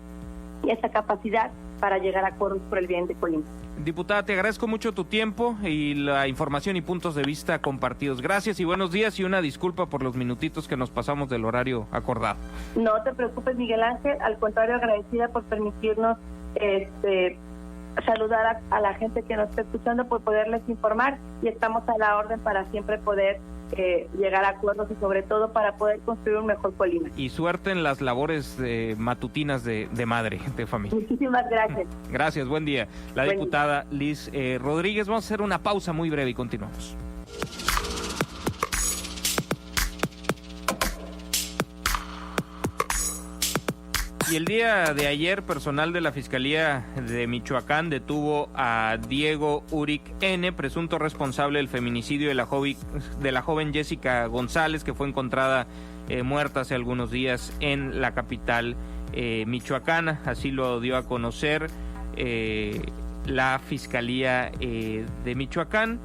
y esa capacidad para llegar a acuerdos por el bien de Colima. Diputada, te agradezco mucho tu tiempo y la información y puntos de vista compartidos. Gracias y buenos días, y una disculpa por los minutitos que nos pasamos del horario acordado. No te preocupes, Miguel Ángel, al contrario, agradecida por permitirnos saludar a la gente que nos está escuchando, por poderles informar, y estamos a la orden para siempre poder llegar a acuerdos, y sobre todo para poder construir un mejor Colima. Y suerte en las labores matutinas de madre, de familia. Muchísimas gracias. Gracias, buen día. La diputada Liz Rodríguez. Vamos a hacer una pausa muy breve y continuamos. Y el día de ayer, personal de la Fiscalía de Michoacán detuvo a Diego Uric N., presunto responsable del feminicidio de la joven Jessica González, que fue encontrada muerta hace algunos días en la capital michoacana. Así lo dio a conocer la Fiscalía de Michoacán.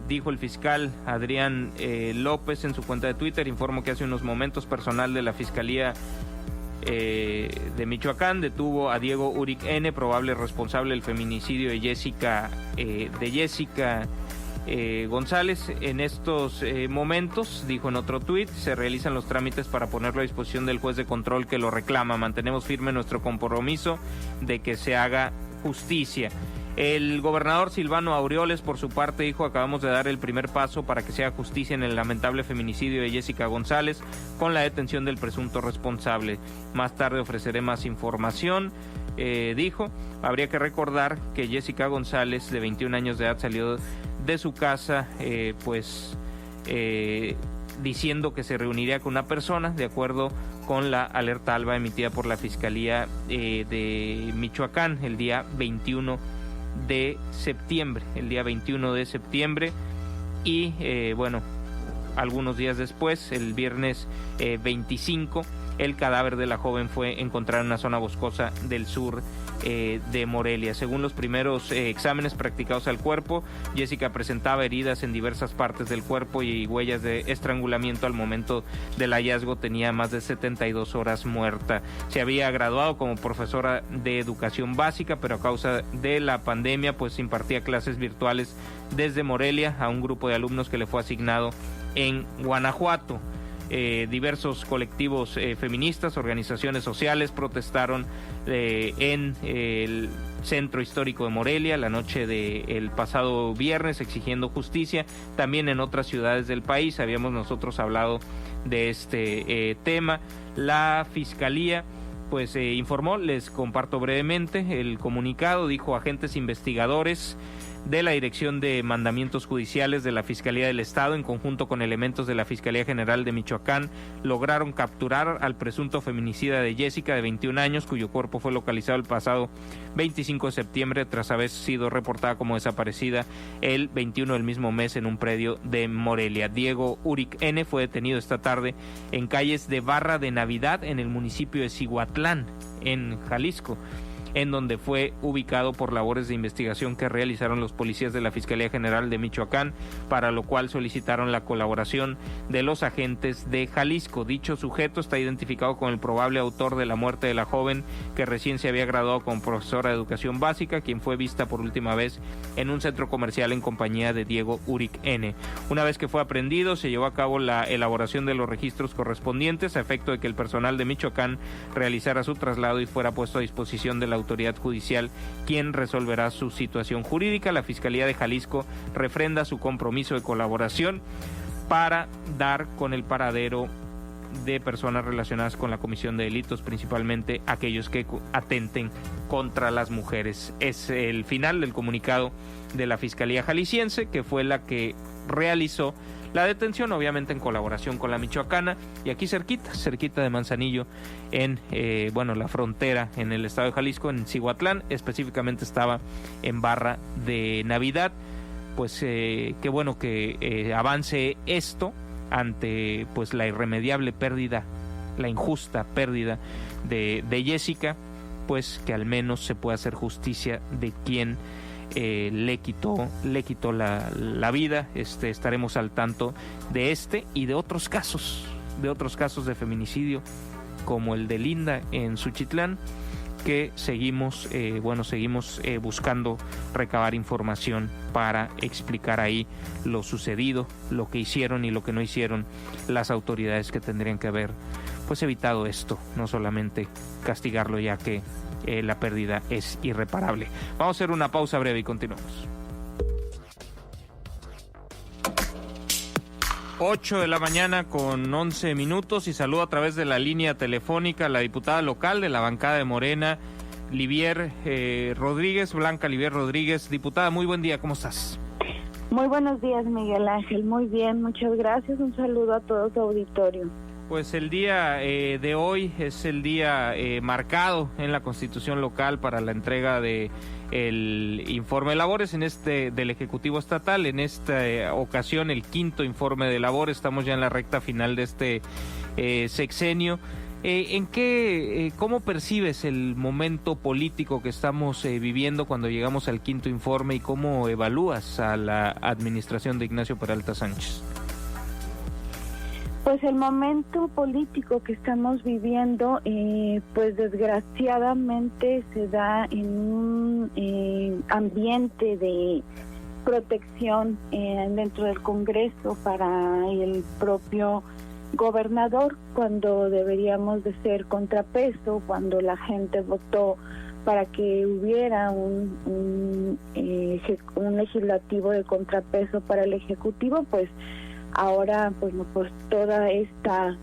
Dijo el fiscal Adrián López en su cuenta de Twitter: informó que hace unos momentos personal de la Fiscalía de Michoacán detuvo a Diego Uric N., probable responsable del feminicidio de Jessica González. En estos momentos, dijo en otro tuit, se realizan los trámites para ponerlo a disposición del juez de control que lo reclama. Mantenemos firme nuestro compromiso de que se haga justicia. El gobernador Silvano Aureoles, por su parte, dijo: acabamos de dar el primer paso para que se haga justicia en el lamentable feminicidio de Jessica González, con la detención del presunto responsable. Más tarde ofreceré más información. Dijo, habría que recordar que Jessica González, de 21 años de edad, salió de su casa diciendo que se reuniría con una persona, de acuerdo con la alerta ALBA emitida por la Fiscalía de Michoacán el día 21 de septiembre. Y algunos días después, el viernes 25, el cadáver de la joven fue encontrado en una zona boscosa del sur de Morelia. Según los primeros exámenes practicados al cuerpo, Jessica presentaba heridas en diversas partes del cuerpo y huellas de estrangulamiento. Al momento del hallazgo tenía más de 72 horas muerta. Se había graduado como profesora de educación básica, pero a causa de la pandemia pues impartía clases virtuales desde Morelia a un grupo de alumnos que le fue asignado en Guanajuato. Diversos colectivos feministas, organizaciones sociales protestaron en el centro histórico de Morelia la noche del pasado viernes, exigiendo justicia. También en otras ciudades del país habíamos nosotros hablado de este tema. La Fiscalía informó, les comparto brevemente el comunicado. Dijo: agentes investigadores de la Dirección de Mandamientos Judiciales de la Fiscalía del Estado, en conjunto con elementos de la Fiscalía General de Michoacán, lograron capturar al presunto feminicida de Jessica, de 21 años, cuyo cuerpo fue localizado el pasado 25 de septiembre tras haber sido reportada como desaparecida el 21 del mismo mes en un predio de Morelia. Diego Uric N. fue detenido esta tarde en calles de Barra de Navidad, en el municipio de Cihuatlán, en Jalisco. en donde fue ubicado por labores de investigación que realizaron los policías de la Fiscalía General de Michoacán, para lo cual solicitaron la colaboración de los agentes de Jalisco. Dicho sujeto está identificado como el probable autor de la muerte de la joven que recién se había graduado como profesora de educación básica, quien fue vista por última vez en un centro comercial en compañía de Diego Uric N. Una vez que fue aprendido, se llevó a cabo la elaboración de los registros correspondientes a efecto de que el personal de Michoacán realizara su traslado y fuera puesto a disposición de la autoridad judicial, quien resolverá su situación jurídica. La Fiscalía de Jalisco refrenda su compromiso de colaboración para dar con el paradero de personas relacionadas con la comisión de delitos, principalmente aquellos que atenten contra las mujeres. Es el final del comunicado de la Fiscalía Jalisciense, que fue la que realizó la detención, obviamente en colaboración con la michoacana, y aquí cerquita de Manzanillo, en la frontera en el estado de Jalisco, en Cihuatlán, específicamente estaba en Barra de Navidad. Pues qué bueno que avance esto ante pues la irremediable pérdida, la injusta pérdida de Jessica, pues que al menos se pueda hacer justicia de quien le quitó la vida. Estaremos al tanto de este y de otros casos de feminicidio, como el de Linda en Suchitlán, que seguimos buscando recabar información para explicar ahí lo sucedido, lo que hicieron y lo que no hicieron las autoridades, que tendrían que haber pues evitado esto, no solamente castigarlo, ya que la pérdida es irreparable. Vamos a hacer una pausa breve y continuamos. 8 de la mañana con 11 minutos y saludo a través de la línea telefónica a la diputada local de la bancada de Morena, Livier Rodríguez, Blanca Livier Rodríguez. Diputada, muy buen día, ¿cómo estás? Muy buenos días, Miguel Ángel, muy bien, muchas gracias, un saludo a todo tu auditorio. Pues el día de hoy es el día marcado en la Constitución local para la entrega de el informe de labores del Ejecutivo Estatal. En esta ocasión el quinto informe de labores. Estamos ya en la recta final de este sexenio. ¿Cómo percibes el momento político que estamos viviendo cuando llegamos al quinto informe, y cómo evalúas a la administración de Ignacio Peralta Sánchez? Pues el momento político que estamos viviendo, pues desgraciadamente se da en un ambiente de protección dentro del Congreso para el propio gobernador, cuando deberíamos de ser contrapeso, cuando la gente votó para que hubiera un legislativo de contrapeso para el Ejecutivo, pues ahora pues toda esta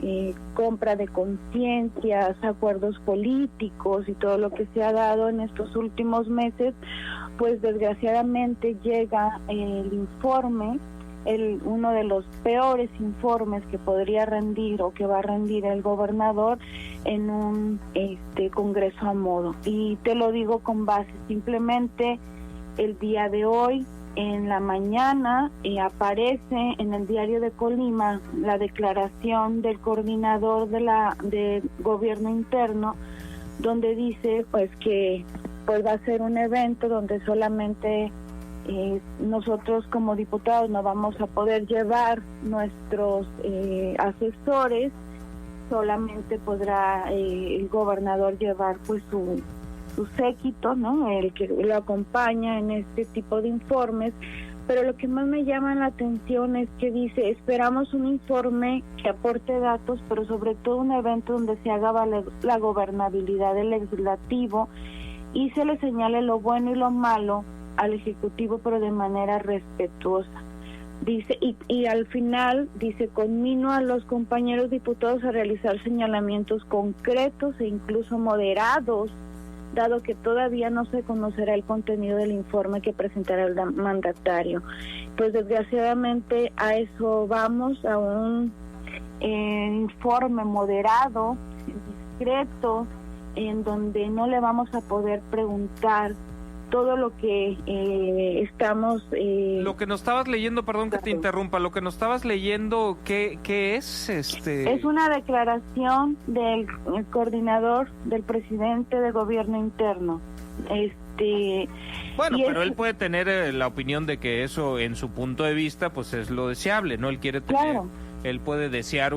compra de conciencias, acuerdos políticos y todo lo que se ha dado en estos últimos meses, pues desgraciadamente llega el informe, uno de los peores informes que podría rendir o que va a rendir el gobernador en un Congreso a modo. Y te lo digo con base, simplemente el día de hoy, en la mañana, aparece en el diario de Colima la declaración del coordinador de gobierno interno, donde dice pues que pues va a ser un evento donde solamente nosotros como diputados no vamos a poder llevar nuestros asesores, solamente podrá el gobernador llevar pues su séquito, ¿no? El que lo acompaña en este tipo de informes. Pero lo que más me llama la atención es que dice: esperamos un informe que aporte datos, pero sobre todo un evento donde se haga valer la gobernabilidad del legislativo y se le señale lo bueno y lo malo al ejecutivo, pero de manera respetuosa. Dice, y al final dice: conmino a los compañeros diputados a realizar señalamientos concretos e incluso moderados, dado que todavía no se conocerá el contenido del informe que presentará el mandatario. Pues desgraciadamente a eso vamos, a un informe moderado, discreto, en donde no le vamos a poder preguntar todo lo que estamos... Lo que nos estabas leyendo, perdón que te interrumpa, lo que nos estabas leyendo, ¿qué es? Es una declaración del coordinador del presidente de gobierno interno. Bueno, pero él puede tener la opinión de que eso, en su punto de vista, pues es lo deseable, ¿no? Él quiere tener... Claro. Él puede desear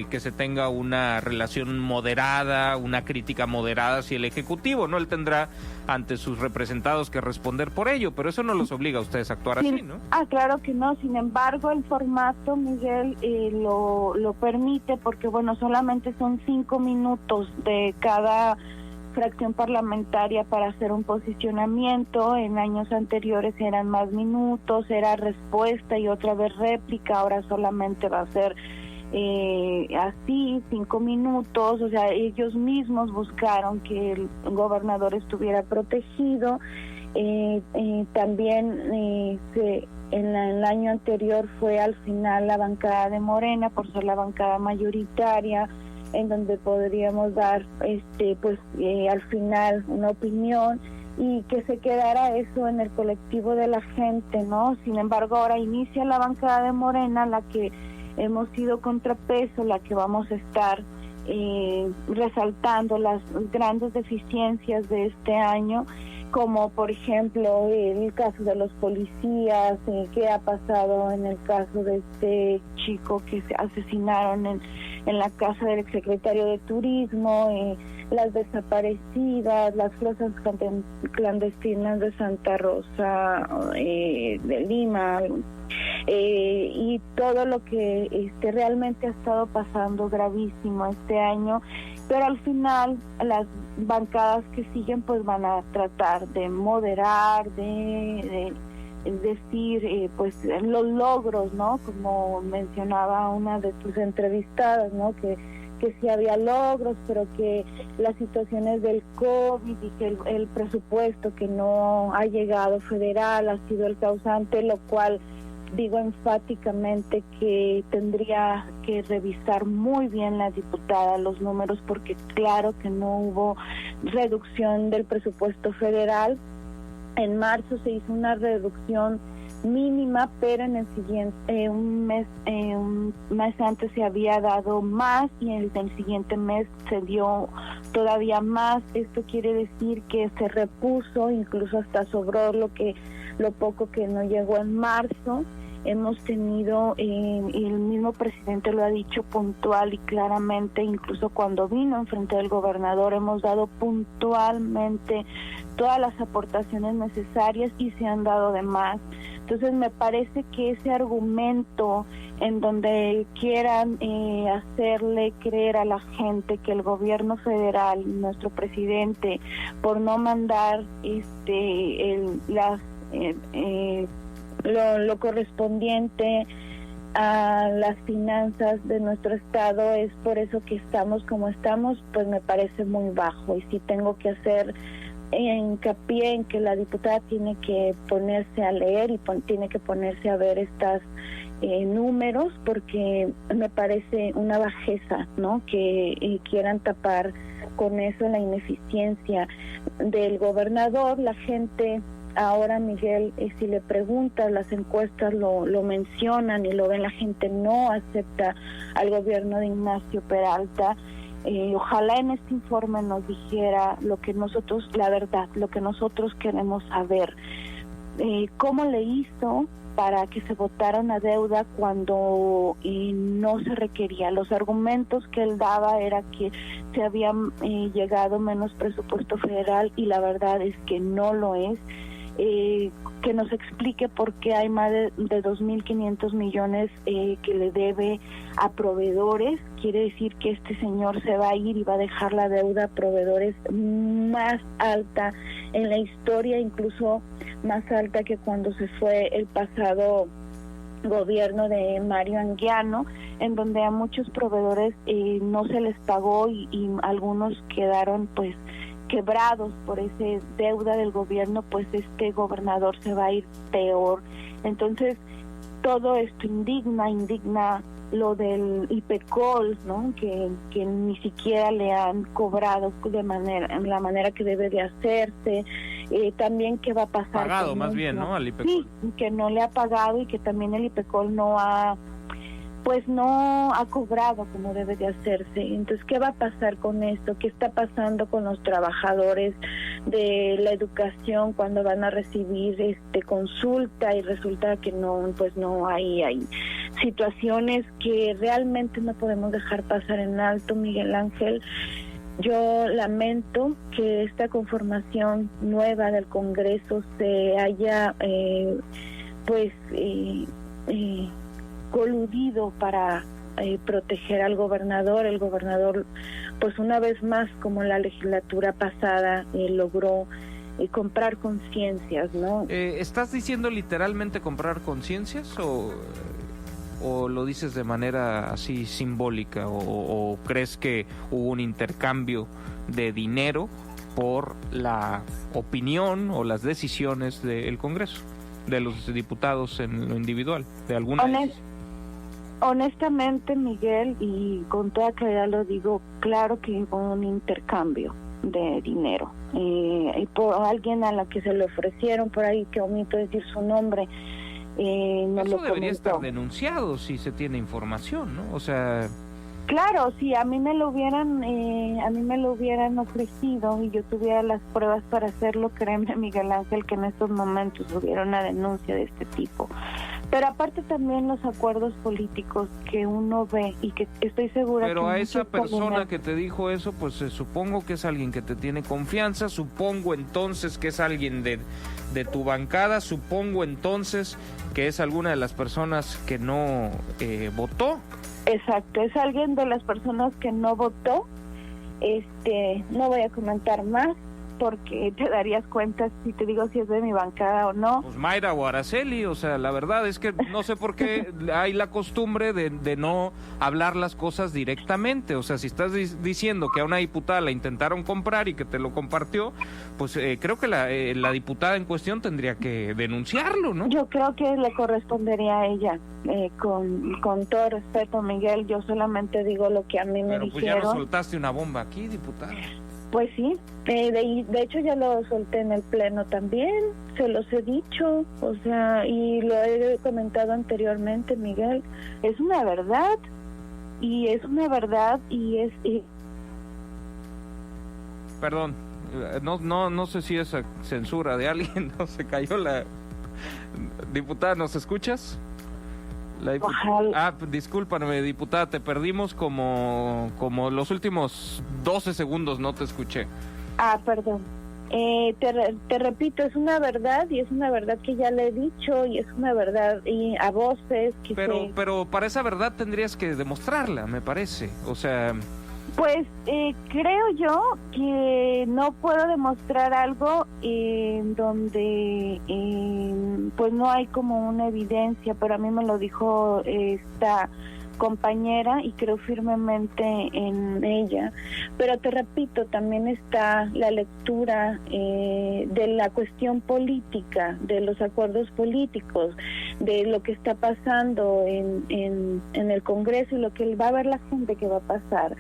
que se tenga una relación moderada, una crítica moderada hacia el Ejecutivo, ¿no? Él tendrá ante sus representados que responder por ello, pero eso no los obliga a ustedes a actuar así, ¿no? Claro que no. Sin embargo, el formato, Miguel, lo permite porque, bueno, solamente son 5 minutos de cada fracción parlamentaria para hacer un posicionamiento. En años anteriores eran más minutos, era respuesta y otra vez réplica, ahora solamente va a ser así, 5 minutos. O sea, ellos mismos buscaron que el gobernador estuviera protegido. También en el año anterior fue al final la bancada de Morena, por ser la bancada mayoritaria, en donde podríamos dar al final una opinión y que se quedara eso en el colectivo de la gente, ¿no? Sin embargo, ahora inicia la bancada de Morena, la que hemos sido contrapeso, la que vamos a estar resaltando las grandes deficiencias de este año, como por ejemplo el caso de los policías, qué ha pasado en el caso de este chico que se asesinaron en la casa del exsecretario de Turismo, las desaparecidas, las fosas clandestinas de Santa Rosa, de Lima, y todo lo que realmente ha estado pasando gravísimo este año. Pero al final las bancadas que siguen pues van a tratar de moderar, de decir pues los logros, ¿no? Como mencionaba una de tus entrevistadas, ¿no? Que sí había logros, pero que las situaciones del COVID y que el presupuesto que no ha llegado federal ha sido el causante, lo cual digo enfáticamente que tendría que revisar muy bien la diputada los números, porque claro que no hubo reducción del presupuesto federal. En marzo se hizo una reducción mínima, pero en el siguiente un mes antes se había dado más y en el siguiente mes se dio todavía más. Esto quiere decir que se repuso, incluso hasta sobró lo poco que no llegó en marzo. Hemos tenido, el mismo presidente lo ha dicho puntual y claramente, incluso cuando vino enfrente del gobernador, hemos dado puntualmente todas las aportaciones necesarias y se han dado de más. Entonces me parece que ese argumento en donde quieran hacerle creer a la gente que el gobierno federal, nuestro presidente, por no mandar lo correspondiente a las finanzas de nuestro estado, es por eso que estamos como estamos, pues me parece muy bajo. Y sí tengo que hacer hincapié en que la diputada tiene que ponerse a leer y tiene que ponerse a ver estas números, porque me parece una bajeza, ¿no? Que quieran tapar con eso la ineficiencia del gobernador. La gente ahora, Miguel, si le preguntas, las encuestas lo mencionan y lo ven, la gente no acepta al gobierno de Ignacio Peralta. Ojalá en este informe nos dijera lo que nosotros, la verdad, lo que nosotros queremos saber. ¿Cómo le hizo para que se votara una deuda cuando no se requería? Los argumentos que él daba era que se había llegado menos presupuesto federal y la verdad es que no lo es. Que nos explique por qué hay más de 2.500 millones que le debe a proveedores. Quiere decir que este señor se va a ir y va a dejar la deuda a proveedores más alta en la historia, incluso más alta que cuando se fue el pasado gobierno de Mario Anguiano, en donde a muchos proveedores no se les pagó y algunos quedaron pues quebrados por esa deuda del gobierno. Pues este gobernador se va a ir peor. Entonces todo esto indigna lo del IPECOL, ¿no? Que ni siquiera le han cobrado en la manera que debe de hacerse. También qué va a pasar pagado más bien, ¿no? Al IPECOL. Sí, que no le ha pagado y que también el IPECOL no ha pues no ha cobrado como debe de hacerse. Entonces, ¿qué va a pasar con esto? ¿Qué está pasando con los trabajadores de la educación cuando van a recibir consulta y resulta que no, pues no hay situaciones que realmente no podemos dejar pasar en alto, Miguel Ángel? Yo lamento que esta conformación nueva del Congreso se haya coludido para proteger al gobernador. El gobernador, pues una vez más, como la legislatura pasada, logró comprar conciencias, ¿no? ¿Estás diciendo literalmente comprar conciencias o lo dices de manera así simbólica o crees que hubo un intercambio de dinero por la opinión o las decisiones del Congreso, de los diputados en lo individual, de alguna Honestamente, Miguel, y con toda claridad lo digo, claro que hubo un intercambio de dinero y por alguien a la que se le ofrecieron, por ahí que omito decir su nombre, no eso lo debería comentó. estar denunciado si se tiene información, ¿no? O sea, claro, si a mí me lo hubieran ofrecido y yo tuviera las pruebas para hacerlo, créeme, Miguel Ángel, que en estos momentos hubiera una denuncia de este tipo. Pero aparte también los acuerdos políticos que uno ve y que estoy segura pero que a esa muchos persona que te dijo eso, pues supongo que es alguien que te tiene confianza, supongo entonces que es alguien de tu bancada, supongo entonces que es alguna de las personas que no votó. Exacto, es alguien de las personas que no votó. No voy a comentar más porque te darías cuenta si te digo si es de mi bancada o no. Pues Mayra o Araceli, o sea, la verdad es que no sé por qué hay la costumbre de no hablar las cosas directamente. O sea, si estás diciendo que a una diputada la intentaron comprar y que te lo compartió, pues creo que la diputada en cuestión tendría que denunciarlo, ¿no? Yo creo que le correspondería a ella, con todo respeto, Miguel, yo solamente digo lo que a mí me dijeron. Pero pues ya no soltaste una bomba aquí, diputada. Pues sí, de hecho ya lo solté en el pleno también, se los he dicho, o sea, y lo he comentado anteriormente, Miguel, es una verdad, y Perdón, no sé si es censura de alguien, no se cayó la... Diputada, ¿nos escuchas? Discúlpame, diputada, te perdimos como los últimos 12 segundos, no te escuché. Perdón. Te repito, es una verdad y es una verdad que ya le he dicho y es una verdad y a voces que pero para esa verdad tendrías que demostrarla, me parece, o sea... Pues creo yo que no puedo demostrar algo donde pues no hay como una evidencia, pero a mí me lo dijo esta compañera y creo firmemente en ella. Pero te repito, también está la lectura de la cuestión política, de los acuerdos políticos, de lo que está pasando en el Congreso y lo que va a ver la gente que va a pasar.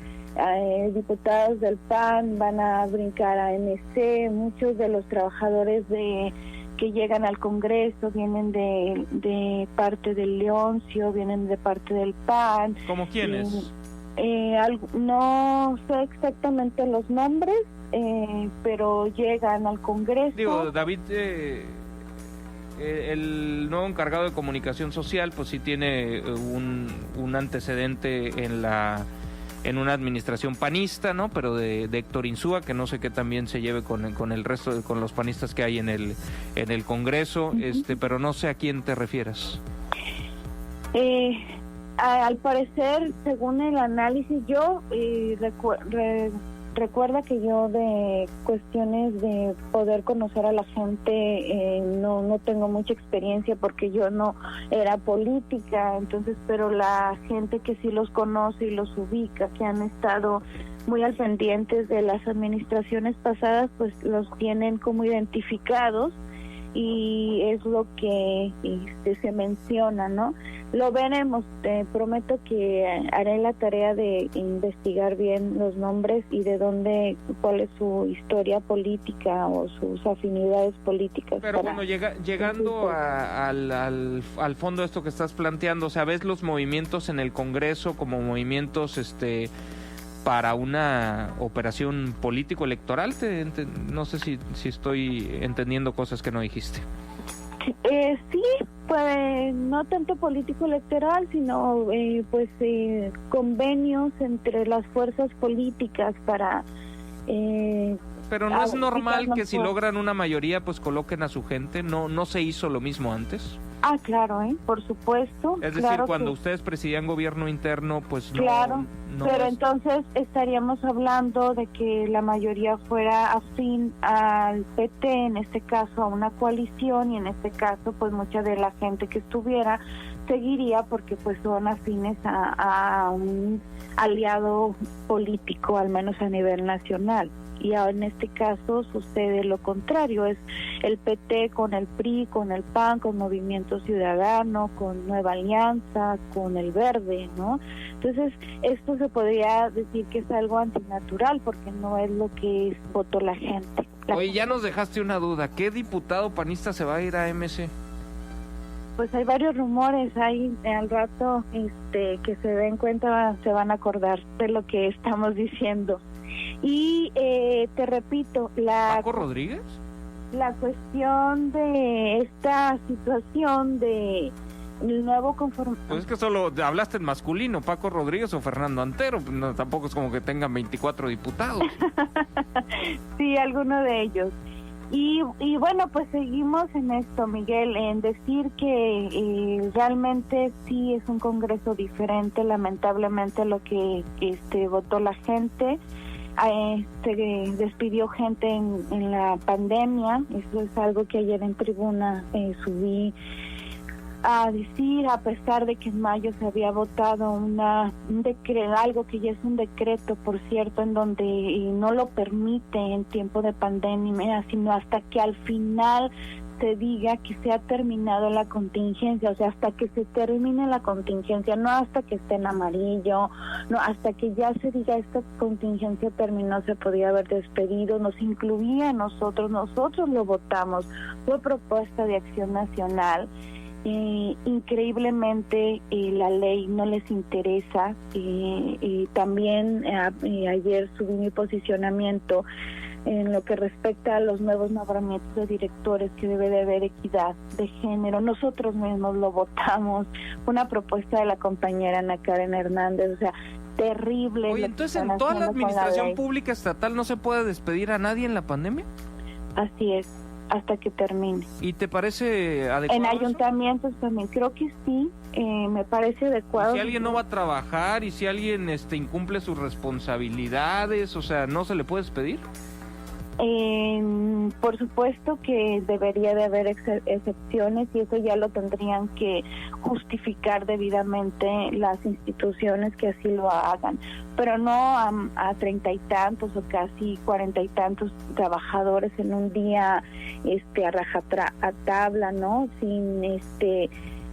Diputados del PAN van a brincar a MC, muchos de los trabajadores que llegan al Congreso vienen de parte del Leoncio, vienen de parte del PAN. ¿Cómo quiénes? No sé exactamente los nombres, pero llegan al Congreso. Digo, David, el nuevo encargado de comunicación social, pues sí tiene un antecedente en una administración panista, ¿no? Pero de Héctor Insúa, que no sé qué también se lleve con el resto, con los panistas que hay en el Congreso, pero no sé a quién te refieras. Al parecer, según el análisis, yo recuerda que yo de cuestiones de poder conocer a la gente no tengo mucha experiencia porque yo no era política, entonces, pero la gente que sí los conoce y los ubica, que han estado muy al pendientes de las administraciones pasadas, pues los tienen como identificados y es lo que se menciona, ¿no? Lo veremos, te prometo que haré la tarea de investigar bien los nombres y de dónde, cuál es su historia política o sus afinidades políticas. Pero bueno, llegando al fondo de esto que estás planteando, o sea, ¿ves los movimientos en el Congreso como movimientos para una operación político-electoral? No sé si estoy entendiendo cosas que no dijiste. Sí, pues no tanto político electoral, sino convenios entre las fuerzas políticas para... Pero ¿no es normal que si logran una mayoría pues coloquen a su gente? ¿No se hizo lo mismo antes? Ah, claro, por supuesto. Es decir, claro cuando ustedes presidían gobierno interno, pues no... Claro, no pero es... entonces estaríamos hablando de que la mayoría fuera afín al PT, en este caso a una coalición, y en este caso pues mucha de la gente que estuviera seguiría porque pues son afines a un aliado político, al menos a nivel nacional. Y en este caso sucede lo contrario, es el PT con el PRI, con el PAN, con Movimiento Ciudadano, con Nueva Alianza, con el Verde, ¿no? Entonces, esto se podría decir que es algo antinatural porque no es lo que votó la gente. Oye, ya nos dejaste una duda, ¿qué diputado panista se va a ir a MC? Pues hay varios rumores, ahí al rato que se den cuenta se van a acordar de lo que estamos diciendo. Y te repito, ¿Paco Rodríguez? La cuestión de esta situación de el nuevo conformación. Pues es que solo hablaste en masculino, Paco Rodríguez o Fernando Antero, no, tampoco es como que tengan 24 diputados. Sí, alguno de ellos. Y bueno, pues seguimos en esto, Miguel, en decir que realmente sí es un congreso diferente, lamentablemente lo que votó la gente. Se despidió gente en la pandemia, eso es algo que ayer en tribuna subí a decir, a pesar de que en mayo se había votado un decreto, algo que ya es un decreto, por cierto, en donde no lo permite en tiempo de pandemia, sino hasta que al final se diga que se ha terminado la contingencia, o sea, hasta que se termine la contingencia, no hasta que esté en amarillo, no, hasta que ya se diga esta contingencia terminó, se podía haber despedido, nos incluía a nosotros lo votamos, fue propuesta de Acción Nacional. Increíblemente la ley no les interesa, también ayer subí mi posicionamiento en lo que respecta a los nuevos nombramientos de directores, que debe de haber equidad de género. Nosotros mismos lo votamos, una propuesta de la compañera Ana Karen Hernández, o sea, terrible. Oye, entonces en toda la administración pública estatal no se puede despedir a nadie en la pandemia. Así es, hasta que termine. ¿Y te parece adecuado? En ayuntamientos también, creo que sí, me parece adecuado. ¿Y si alguien no va a trabajar y si alguien incumple sus responsabilidades, o sea, no se le puede despedir? Por supuesto que debería de haber excepciones y eso ya lo tendrían que justificar debidamente las instituciones que así lo hagan, pero no a 30 y tantos o casi 40 y tantos trabajadores en un día a rajatabla, ¿no? Sin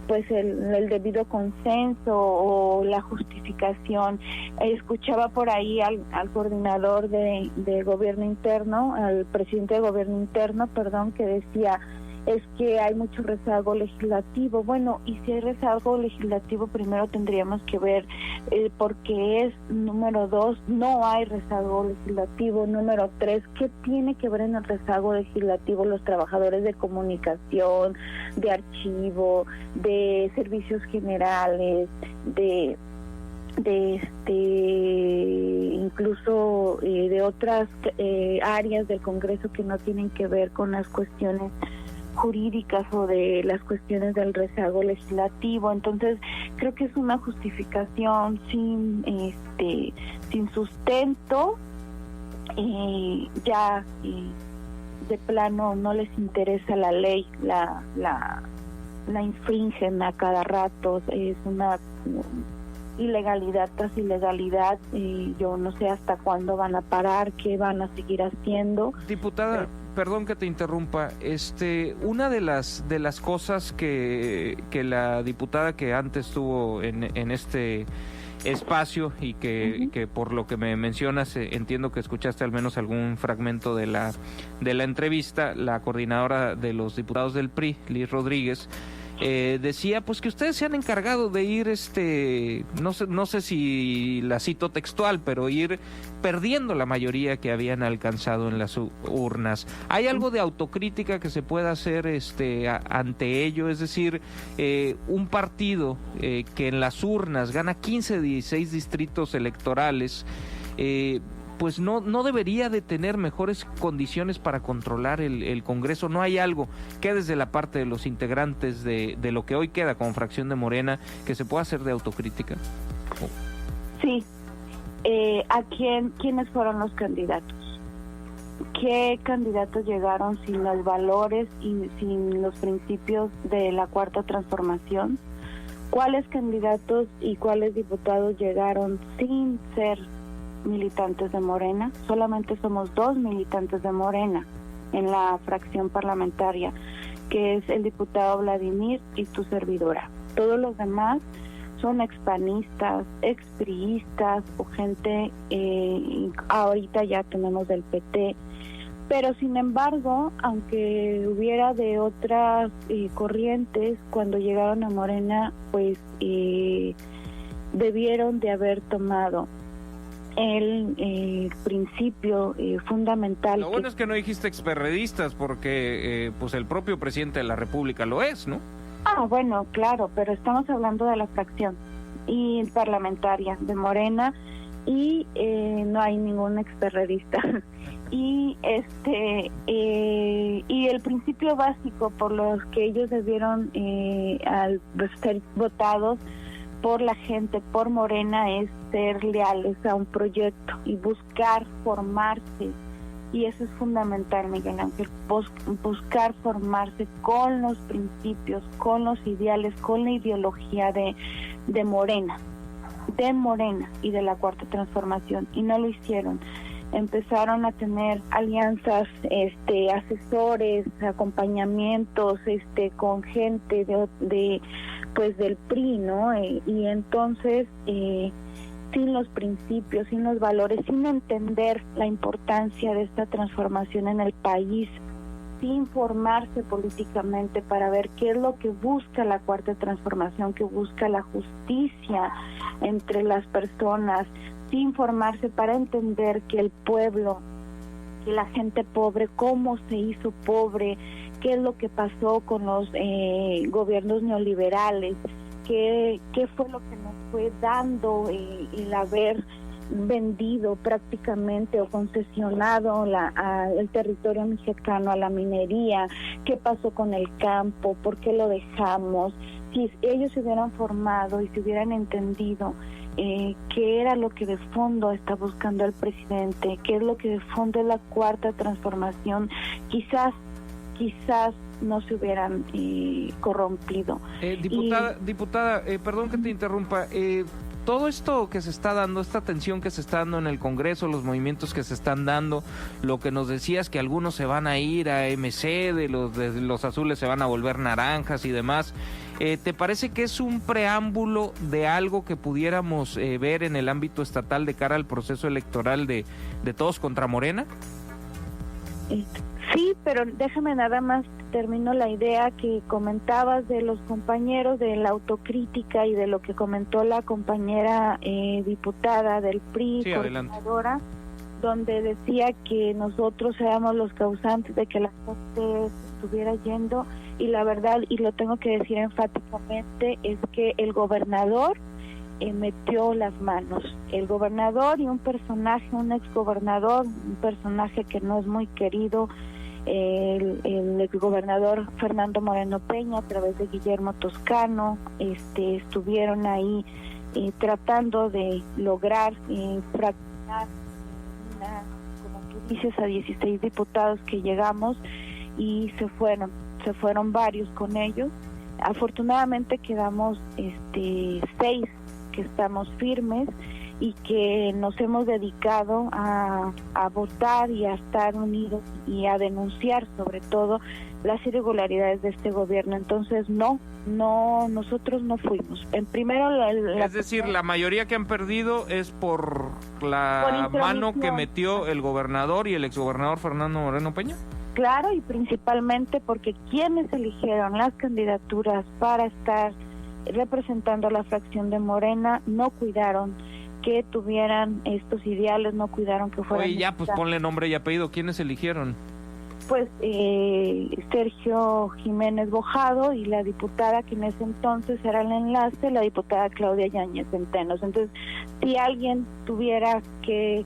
pues el debido consenso o la justificación. Escuchaba por ahí al coordinador de gobierno interno, al presidente de gobierno interno, que decía, es que hay mucho rezago legislativo. Bueno, y si hay rezago legislativo, primero tendríamos que ver por qué es. Número 2, no hay rezago legislativo. Número 3, ¿qué tiene que ver en el rezago legislativo los trabajadores de comunicación, de archivo, de servicios generales, de incluso de otras áreas del Congreso que no tienen que ver con las cuestiones jurídicas o de las cuestiones del rezago legislativo? Entonces creo que es una justificación sin sustento. Ya de plano no les interesa la ley, la infringen a cada rato, es una ilegalidad tras ilegalidad, yo no sé hasta cuándo van a parar, qué van a seguir haciendo. Diputada, perdón que te interrumpa, una de las cosas que la diputada que antes estuvo en este espacio y que por lo que me mencionas entiendo que escuchaste al menos algún fragmento de la entrevista, la coordinadora de los diputados del PRI, Liz Rodríguez, decía pues que ustedes se han encargado de ir, no sé si la cito textual, pero ir perdiendo la mayoría que habían alcanzado en las urnas. ¿Hay algo de autocrítica que se pueda hacer ante ello? Es decir, un partido que en las urnas gana 15 de 16 distritos electorales, pues no debería de tener mejores condiciones para controlar el Congreso. ¿No hay algo que desde la parte de los integrantes de lo que hoy queda como fracción de Morena que se pueda hacer de autocrítica? Sí. ¿Quiénes fueron los candidatos? ¿Qué candidatos llegaron sin los valores y sin los principios de la Cuarta Transformación? ¿Cuáles candidatos y cuáles diputados llegaron sin ser militantes de Morena? Solamente somos 2 militantes de Morena en la fracción parlamentaria, que es el diputado Vladimir y tu servidora. Todos los demás son expanistas, expriistas o gente, ahorita ya tenemos del PT, pero sin embargo, aunque hubiera de otras corrientes, cuando llegaron a Morena, pues debieron de haber tomado el principio fundamental. Lo bueno es que no dijiste experredistas, porque pues el propio presidente de la República lo es, ¿no? Bueno, claro, pero estamos hablando de la fracción y parlamentaria de Morena y no hay ningún experredista. Y y el principio básico por los que ellos debieron al ser votados por la gente, por Morena, es ser leales a un proyecto y buscar formarse, y eso es fundamental, Miguel Ángel, buscar formarse con los principios, con los ideales, con la ideología de Morena y de la Cuarta Transformación, y no lo hicieron. Empezaron a tener alianzas, asesores, acompañamientos, con gente del PRI, ¿no? Y entonces, sin los principios, sin los valores, sin entender la importancia de esta transformación en el país, sin formarse políticamente para ver qué es lo que busca la Cuarta Transformación, que busca la justicia entre las personas, sin formarse para entender que el pueblo, que la gente pobre, cómo se hizo pobre, qué es lo que pasó con los gobiernos neoliberales, qué fue lo que nos fue dando el haber vendido prácticamente o concesionado el territorio mexicano a la minería, qué pasó con el campo, por qué lo dejamos. Si ellos se hubieran formado y se hubieran entendido qué era lo que de fondo está buscando el presidente, qué es lo que de fondo es la Cuarta Transformación, quizás no se hubieran corrompido. Diputada, perdón que te interrumpa, todo esto que se está dando, esta tensión que se está dando en el Congreso, los movimientos que se están dando, lo que nos decías que algunos se van a ir a MC, de los azules se van a volver naranjas y demás, ¿te parece que es un preámbulo de algo que pudiéramos ver en el ámbito estatal de cara al proceso electoral de Todos contra Morena? Sí, pero déjame nada más termino la idea que comentabas de los compañeros, de la autocrítica y de lo que comentó la compañera diputada del PRI, sí, coordinadora, donde decía que nosotros éramos los causantes de que la gente estuviera yendo, y la verdad, y lo tengo que decir enfáticamente, es que el gobernador metió las manos. El gobernador y un personaje, un exgobernador, un personaje que no es muy querido, el exgobernador Fernando Moreno Peña, a través de Guillermo Toscano, estuvieron ahí tratando de lograr fraccionar, como tú dices, a 16 diputados que llegamos, y se fueron varios con ellos. Afortunadamente quedamos 6 que estamos firmes, y que nos hemos dedicado a votar y a estar unidos y a denunciar sobre todo las irregularidades de este gobierno. Entonces no, nosotros no fuimos. En primero, es decir, la mayoría que han perdido es por la mano que metió el gobernador y el exgobernador Fernando Moreno Peña. Claro, y principalmente porque quienes eligieron las candidaturas para estar representando a la fracción de Morena no cuidaron que tuvieran estos ideales, no cuidaron que fueran... Oye, ya, pues ponle nombre y apellido. ¿Quiénes eligieron? Pues Sergio Jiménez Bojado y la diputada que en ese entonces era el enlace, la diputada Claudia Yáñez Centenos. Entonces, si alguien tuviera que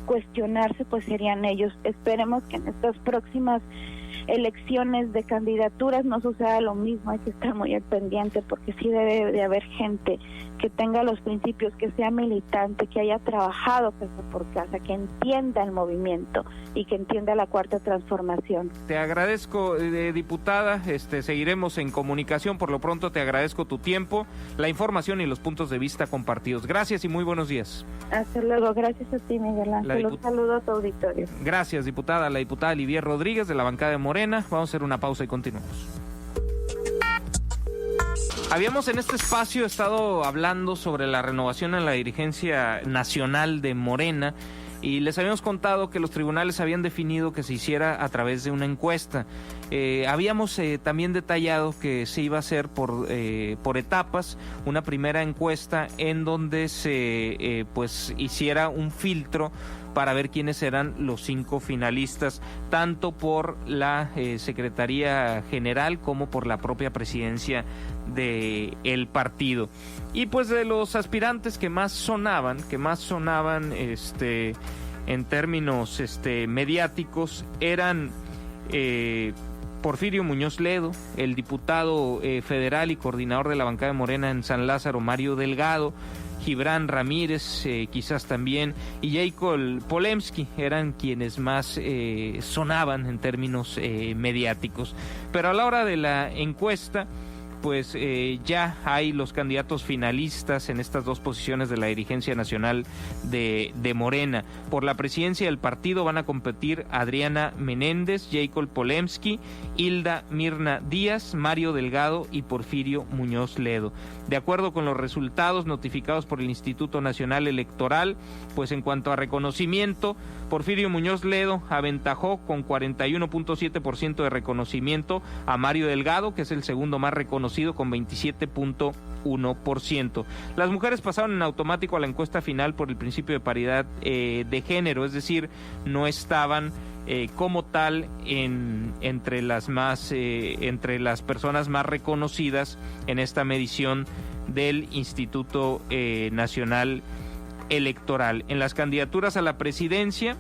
cuestionarse, pues serían ellos. Esperemos que en estas próximas elecciones de candidaturas no suceda lo mismo, hay que estar muy al pendiente, porque sí debe de haber gente que tenga los principios, que sea militante, que haya trabajado casa por casa, que entienda el movimiento y que entienda la cuarta transformación. Te agradezco, diputada, seguiremos en comunicación. Por lo pronto te agradezco tu tiempo, la información y los puntos de vista compartidos. Gracias y muy buenos días. Hasta luego, gracias a ti, Miguel Ángel. Un saludo a tu auditorio. Gracias, diputada. La diputada Livier Rodríguez, de la bancada de Morena. Vamos a hacer una pausa y continuamos. Habíamos en este espacio estado hablando sobre la renovación en la dirigencia nacional de Morena y les habíamos contado que los tribunales habían definido que se hiciera a través de una encuesta. Habíamos también detallado que se iba a hacer por etapas, una primera encuesta en donde se hiciera un filtro para ver quiénes eran los 5 finalistas, tanto por la Secretaría General como por la propia presidencia del partido. Y pues de los aspirantes que más sonaban en términos mediáticos eran Porfirio Muñoz Ledo, el diputado federal y coordinador de la bancada de Morena en San Lázaro, Mario Delgado, Gibran Ramírez, quizás también, y Jacob Polemski eran quienes más sonaban en términos mediáticos. Pero a la hora de la encuesta, pues ya hay los candidatos finalistas en estas 2 posiciones de la dirigencia nacional de Morena. Por la presidencia del partido van a competir Adriana Menéndez, Jacob Polemski, Hilda Mirna Díaz, Mario Delgado y Porfirio Muñoz Ledo. De acuerdo con los resultados notificados por el Instituto Nacional Electoral, pues en cuanto a reconocimiento, Porfirio Muñoz Ledo aventajó con 41.7% de reconocimiento a Mario Delgado, que es el segundo más reconocido, con 27.1%. Las mujeres pasaron en automático a la encuesta final por el principio de paridad de género, es decir, no estaban como tal entre las personas más reconocidas en esta medición del Instituto Nacional Electoral. En las candidaturas a la presidencia,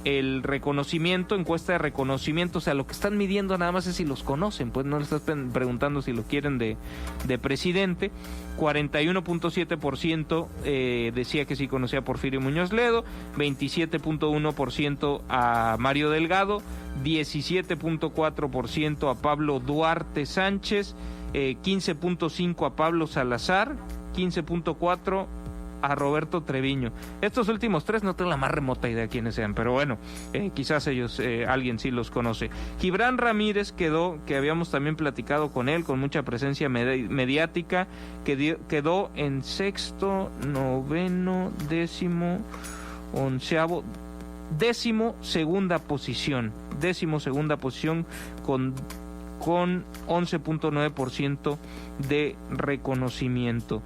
el reconocimiento, encuesta de reconocimiento, o sea, lo que están midiendo nada más es si los conocen, pues no le estás preguntando si lo quieren de presidente. 41.7% decía que sí conocía a Porfirio Muñoz Ledo, 27.1% a Mario Delgado, 17.4% a Pablo Duarte Sánchez, 15.5% a Pablo Salazar, 15.4% a Roberto Treviño. Estos últimos 3 no tengo la más remota idea de quiénes sean, pero bueno, quizás ellos, alguien sí los conoce. Gibran Ramírez quedó, que habíamos también platicado con él, con mucha presencia mediática, quedó en 6º, 9º, 10º, 11º, 12ª posición, 12ª posición con 11.9% de reconocimiento.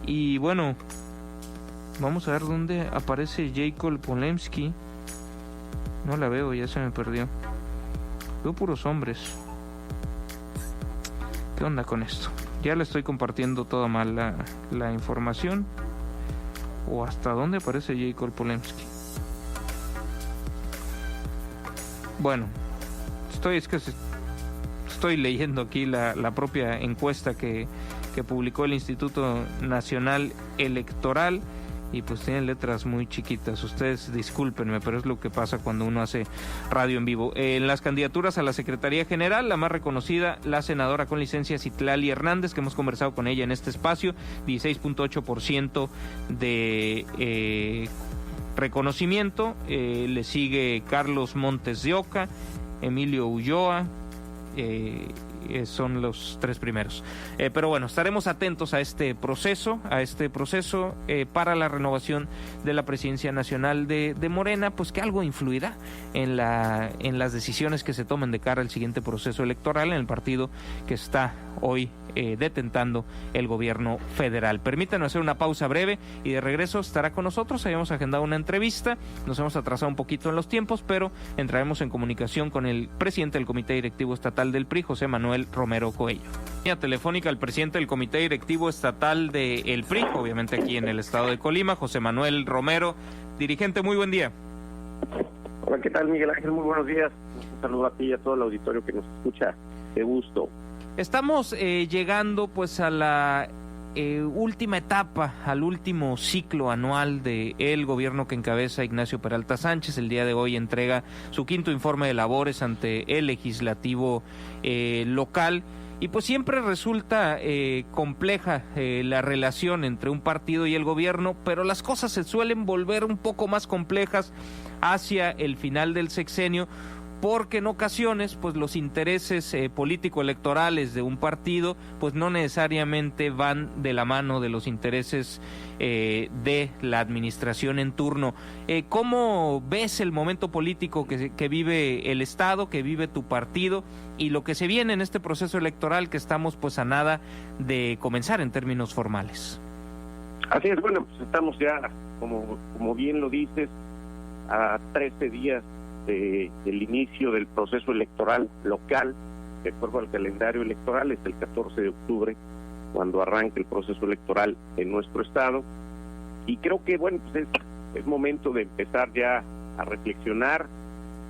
Y bueno, vamos a ver dónde aparece Jacob Polemski. No la veo, ya se me perdió. Veo puros hombres. ¿Qué onda con esto? Ya le estoy compartiendo toda mal la información. ¿O hasta dónde aparece Jacob Polemski? Bueno, estoy leyendo aquí la propia encuesta que publicó el Instituto Nacional Electoral. y pues tienen letras muy chiquitas. Ustedes discúlpenme, pero es lo que pasa cuando uno hace radio en vivo. En las candidaturas a la Secretaría General, la más reconocida, la senadora con licencia Citlali Hernández, que hemos conversado con ella en este espacio, 16.8% de reconocimiento. Le sigue Carlos Montes de Oca, Emilio Ulloa, son los tres primeros. Pero bueno, estaremos atentos a este proceso para la renovación de la presidencia nacional de Morena, pues que algo influirá en las decisiones que se tomen de cara al siguiente proceso electoral en el partido que está hoy detentando el gobierno federal. Permítanos hacer una pausa breve y de regreso estará con nosotros. Habíamos agendado una entrevista, nos hemos atrasado un poquito en los tiempos, pero entraremos en comunicación con el presidente del Comité Directivo Estatal del PRI, José Manuel Romero Coello. Línea telefónica al presidente del Comité Directivo Estatal del PRI, obviamente aquí en el estado de Colima, José Manuel Romero. Dirigente, muy buen día. Hola, ¿qué tal, Miguel Ángel? Muy buenos días. Un saludo a ti y a todo el auditorio que nos escucha. Qué gusto. Estamos llegando pues a la última etapa, al último ciclo anual de el gobierno que encabeza Ignacio Peralta Sánchez. El día de hoy entrega su quinto informe de labores ante el legislativo local. Y pues siempre resulta compleja la relación entre un partido y el gobierno, pero las cosas se suelen volver un poco más complejas hacia el final del sexenio, porque en ocasiones pues los intereses político-electorales de un partido pues no necesariamente van de la mano de los intereses de la administración en turno. ¿Cómo ves el momento político que vive el Estado, que vive tu partido y lo que se viene en este proceso electoral que estamos pues a nada de comenzar en términos formales? Así es, bueno, pues estamos ya, como bien lo dices, a 13 días del inicio del proceso electoral local. De acuerdo al calendario electoral, es el 14 de octubre cuando arranca el proceso electoral en nuestro estado, y creo que bueno, pues es momento de empezar ya a reflexionar,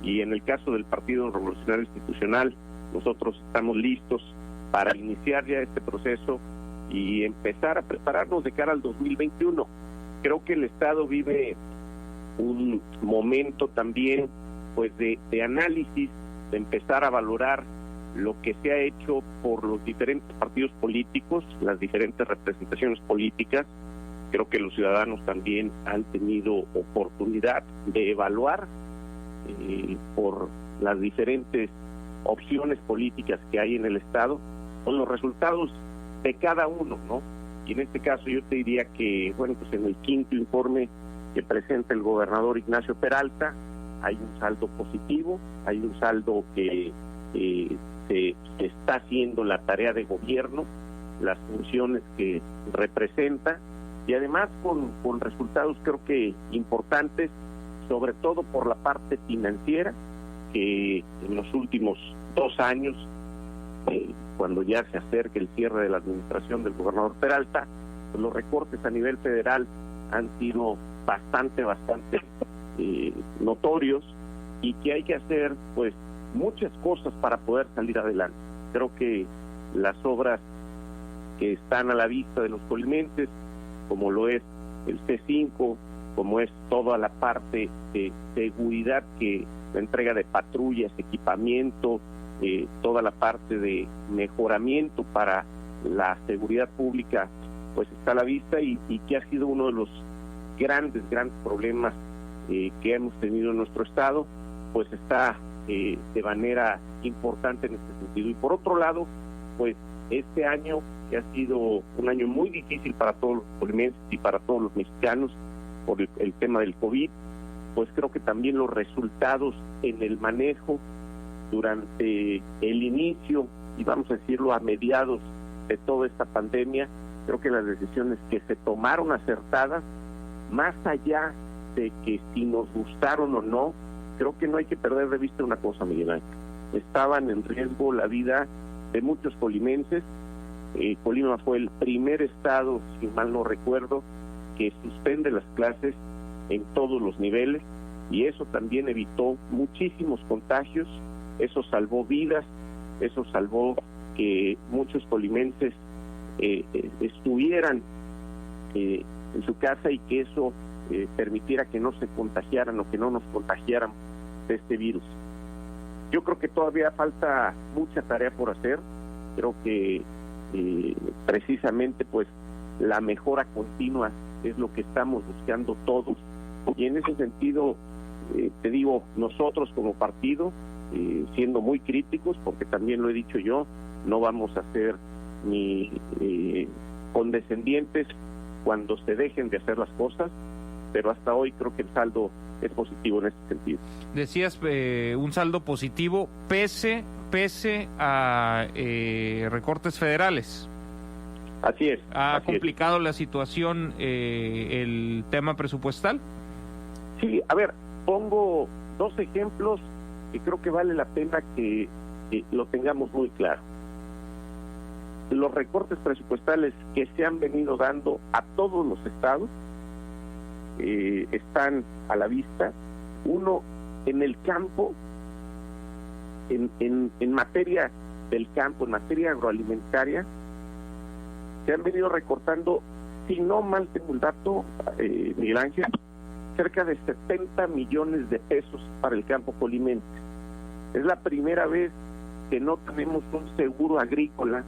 y en el caso del Partido Revolucionario Institucional, nosotros estamos listos para iniciar ya este proceso y empezar a prepararnos de cara al 2021. Creo que el estado vive un momento también pues de análisis, de empezar a valorar lo que se ha hecho por los diferentes partidos políticos, las diferentes representaciones políticas. Creo que los ciudadanos también han tenido oportunidad de evaluar por las diferentes opciones políticas que hay en el Estado, con los resultados de cada uno, ¿no? Y en este caso yo te diría que, bueno, pues en el quinto informe que presenta el gobernador Ignacio Peralta, hay un saldo positivo, hay un saldo que se está haciendo la tarea de gobierno, las funciones que representa, y además con resultados creo que importantes, sobre todo por la parte financiera, que en los últimos 2 años, cuando ya se acerca el cierre de la administración del gobernador Peralta, pues los recortes a nivel federal han sido bastante notorios, y que hay que hacer pues muchas cosas para poder salir adelante. Creo que las obras que están a la vista de los colimenses, como lo es el C5, como es toda la parte de seguridad, que la entrega de patrullas, equipamiento, toda la parte de mejoramiento para la seguridad pública, pues está a la vista, y que ha sido uno de los grandes problemas que hemos tenido en nuestro estado, pues está de manera importante en este sentido. Y por otro lado, pues este año, que ha sido un año muy difícil para todos los colimenses y para todos los mexicanos por el tema del COVID, pues creo que también los resultados en el manejo durante el inicio, y vamos a decirlo a mediados de toda esta pandemia, creo que las decisiones que se tomaron acertadas, más allá de que si nos gustaron o no, creo que no hay que perder de vista una cosa, Miguel Ángel. Estaban en riesgo la vida de muchos colimenses. Colima fue el primer estado, si mal no recuerdo, que suspende las clases en todos los niveles, y eso también evitó muchísimos contagios, eso salvó vidas, eso salvó que muchos colimenses estuvieran en su casa y que eso permitiera que no se contagiaran o que no nos contagiaran de este virus. Yo creo que todavía falta mucha tarea por hacer. Creo que precisamente pues la mejora continua es lo que estamos buscando todos, y en ese sentido te digo, nosotros como partido, siendo muy críticos, porque también lo he dicho yo, no vamos a ser ni condescendientes cuando se dejen de hacer las cosas, pero hasta hoy creo que el saldo es positivo en este sentido. Decías un saldo positivo pese a recortes federales. Así es. ¿Ha complicado la situación el tema presupuestal? Sí, a ver, pongo 2 ejemplos que creo que vale la pena que lo tengamos muy claro. Los recortes presupuestales que se han venido dando a todos los estados están a la vista. Uno, en el campo, en materia del campo, en materia agroalimentaria, se han venido recortando, si no mal tengo el dato, Miguel Ángel, cerca de 70 millones de pesos para el campo colimense. Es la primera vez que no tenemos un seguro agrícola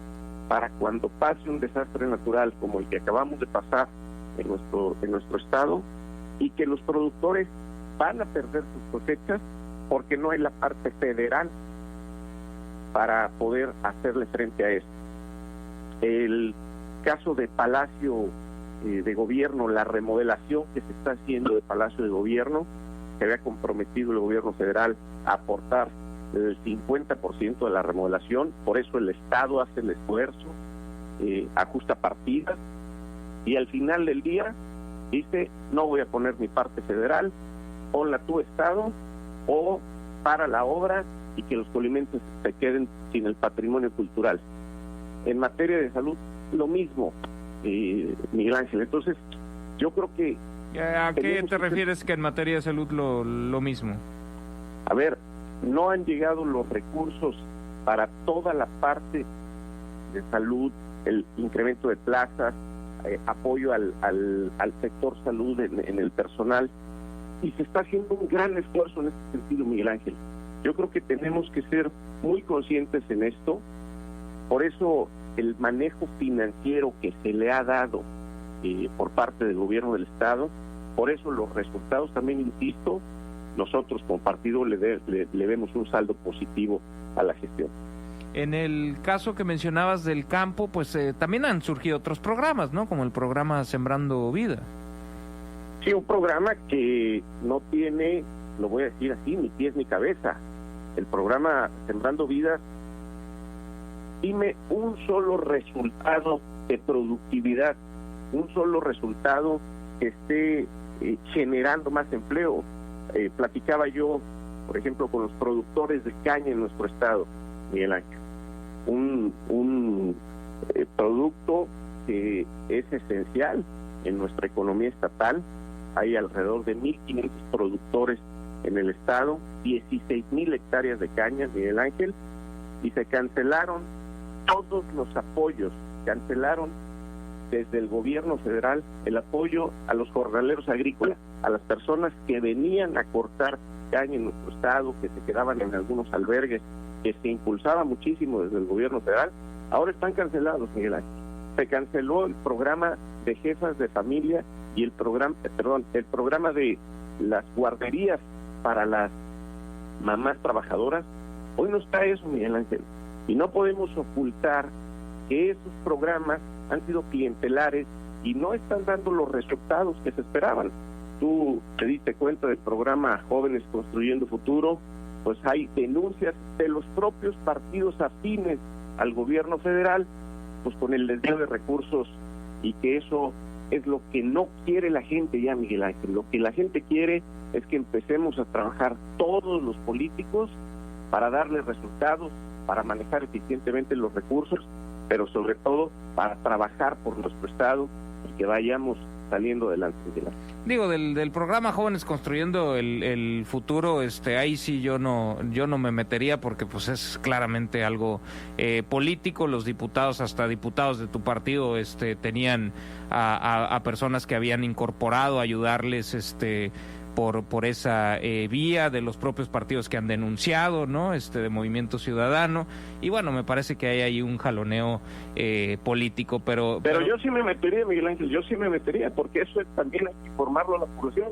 para cuando pase un desastre natural como el que acabamos de pasar en nuestro estado, y que los productores van a perder sus cosechas porque no hay la parte federal para poder hacerle frente a esto. El caso de Palacio de Gobierno, la remodelación que se está haciendo de Palacio de Gobierno, que había comprometido el gobierno federal a aportar el 50% de la remodelación, por eso el Estado hace el esfuerzo, ajusta partidas, y al final del día dice, no voy a poner mi parte federal, ponla tu Estado, o para la obra y que los colimenses se queden sin el patrimonio cultural. En materia de salud, lo mismo, Miguel Ángel. Entonces, yo creo que... ¿A qué te refieres que en materia de salud lo mismo? A ver, no han llegado los recursos para toda la parte de salud, el incremento de plazas, apoyo al sector salud en el personal, y se está haciendo un gran esfuerzo en este sentido, Miguel Ángel. Yo creo que tenemos que ser muy conscientes en esto. Por eso el manejo financiero que se le ha dado por parte del gobierno del Estado, por eso los resultados también, insisto, nosotros como partido le vemos un saldo positivo a la gestión. En el caso que mencionabas del campo, pues también han surgido otros programas, ¿no? Como el programa Sembrando Vida. Sí, un programa que no tiene, lo voy a decir así, ni pies ni cabeza. El programa Sembrando Vida, dime un solo resultado de productividad, un solo resultado que esté generando más empleo. Platicaba yo, por ejemplo, con los productores de caña en nuestro estado, Miguel Ángel. Un producto que es esencial en nuestra economía estatal. Hay alrededor de 1.500 productores en el estado, 16,000 hectáreas de caña, Miguel Ángel, y se cancelaron todos los apoyos, cancelaron desde el gobierno federal el apoyo a los jornaleros agrícolas, a las personas que venían a cortar caña en nuestro estado, que se quedaban en algunos albergues, que se impulsaba muchísimo desde el gobierno federal. Ahora están cancelados, Miguel Ángel. Se canceló el programa de jefas de familia y el programa de las guarderías para las mamás trabajadoras. Hoy no está eso, Miguel Ángel, y no podemos ocultar que esos programas han sido clientelares y no están dando los resultados que se esperaban. Tú te diste cuenta del programa Jóvenes Construyendo Futuro, pues hay denuncias de los propios partidos afines al gobierno federal, pues con el desvío de recursos, y que eso es lo que no quiere la gente ya, Miguel Ángel. Lo que la gente quiere es que empecemos a trabajar todos los políticos para darle resultados, para manejar eficientemente los recursos, pero sobre todo para trabajar por nuestro estado y que vayamos saliendo adelante. Digo, del programa Jóvenes Construyendo el Futuro, ahí sí yo no me metería, porque pues es claramente algo político. Los diputados, hasta diputados de tu partido, tenían a personas que habían incorporado a ayudarles por esa vía, de los propios partidos que han denunciado, ¿no? De Movimiento Ciudadano, y bueno, me parece que hay ahí un jaloneo político, pero yo sí me metería, Miguel Ángel, porque eso también hay que informarlo a la población,